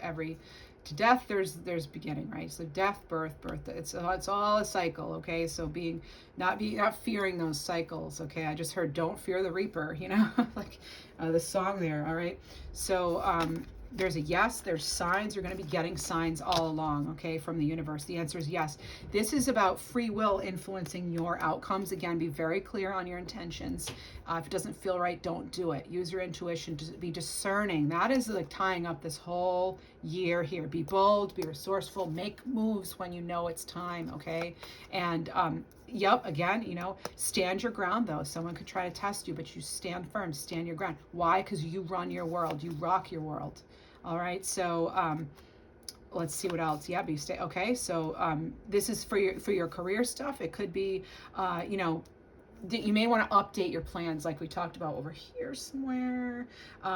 death, there's beginning, right? So death, birth, it's all a cycle, okay? So not fearing those cycles, okay? I just heard, don't fear the reaper, like the song there, all right? So there's a yes, there's signs. You're going to be getting signs all along, okay, from the universe. The answer is yes. This is about free will influencing your outcomes. Again, be very clear on your intentions. If it doesn't feel right, don't do it. Use your intuition to be discerning. That is like tying up this whole year here. Be bold, be resourceful, make moves when you know it's time, okay? And yep, again, stand your ground though. Someone could try to test you, but you stand firm, stand your ground. Why? Because you run your world. You rock your world. All right, so let's see what else. Yeah, okay. So this is for your career stuff. It could be, you may want to update your plans, like we talked about over here somewhere.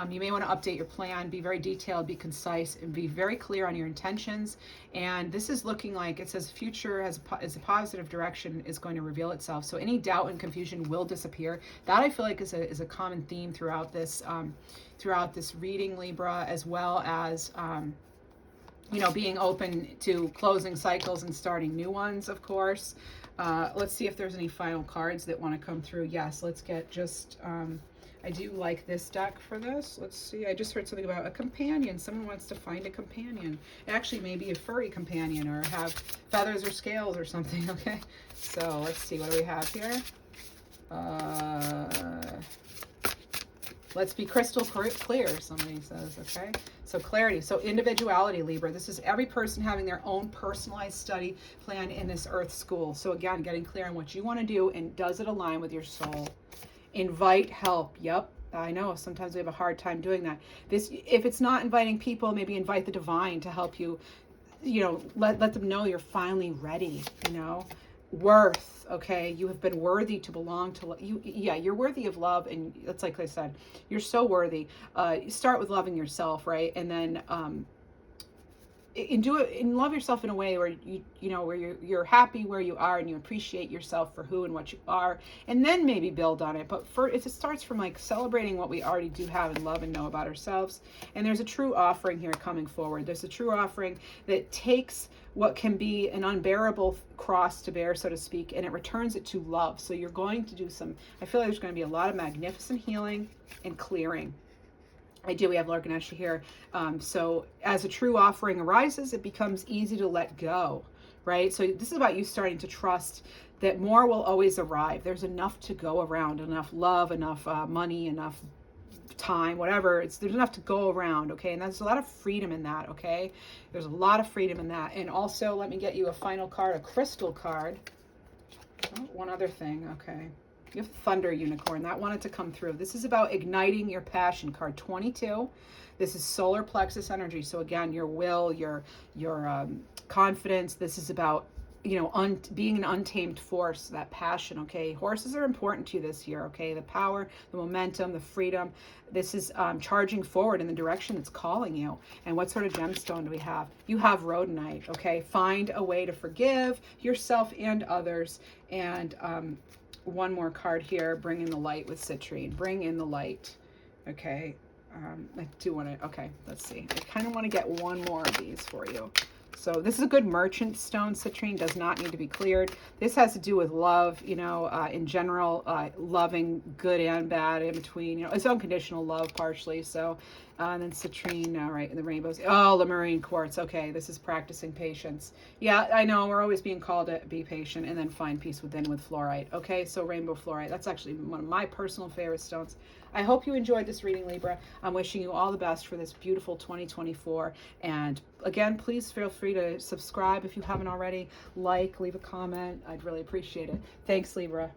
You may want to update your plan. Be very detailed, be concise, and be very clear on your intentions. And this is looking like, it says future as a positive direction is going to reveal itself. So any doubt and confusion will disappear. That I feel like is a common theme throughout this reading, Libra, as well as you know, being open to closing cycles and starting new ones, of course. Let's see if there's any final cards that want to come through. Yes, let's get just, I do like this deck for this. Let's see, I just heard something about a companion. Someone wants to find a companion. Actually, maybe a furry companion, or have feathers or scales or something, okay? So let's see, what do we have here? Let's be crystal clear, somebody says, okay? So clarity, so individuality, Libra. This is every person having their own personalized study plan in this earth school. So again, getting clear on what you want to do, and does it align with your soul? Invite help. Yep, I know sometimes we have a hard time doing that. This, if it's not inviting people, maybe invite the divine to help you, you know, let them know you're finally ready, you know. Worth, okay, you have been worthy to belong to you. Yeah, you're worthy of love, and it's like I said, you're so worthy. You start with loving yourself, right? And then and do it and love yourself in a way where you know, where you're happy where you are, and you appreciate yourself for who and what you are, and then maybe build on it. But it starts from like celebrating what we already do have and love and know about ourselves. And there's a true offering here coming forward. There's a true offering that takes what can be an unbearable cross to bear, so to speak, and it returns it to love. So you're going to do some, I feel like there's going to be a lot of magnificent healing and clearing. We have Lord Ganesha here. So as a true offering arises, it becomes easy to let go, right? So this is about you starting to trust that more will always arrive. There's enough to go around, enough love, enough money, enough time, whatever. There's enough to go around, okay? And there's a lot of freedom in that, okay? There's a lot of freedom in that. And also, let me get you a final card, a crystal card. Oh, one other thing, okay. You have Thunder Unicorn. That wanted to come through. This is about igniting your passion. Card 22. This is solar plexus energy. So again, your will, your confidence. This is about, you know, being an untamed force, that passion, okay? Horses are important to you this year, okay? The power, the momentum, the freedom. This is charging forward in the direction that's calling you. And what sort of gemstone do we have? You have rhodonite, okay? Find a way to forgive yourself and others. And one more card here, bring in the light with citrine. Bring in the light, okay? I do want to, okay, let's see. I kind of want to get one more of these for you. So this is a good merchant stone. Citrine does not need to be cleared. This has to do with love, you know, in general, loving good and bad in between. You know, it's unconditional love partially. So, and then citrine, right, and the rainbows. Oh, the marine quartz. Okay, this is practicing patience. Yeah, I know, we're always being called to be patient, and then find peace within with fluorite. Okay, so rainbow fluorite. That's actually one of my personal favorite stones. I hope you enjoyed this reading, Libra. I'm wishing you all the best for this beautiful 2024. And again, please feel free to subscribe if you haven't already. Like, leave a comment. I'd really appreciate it. Thanks, Libra.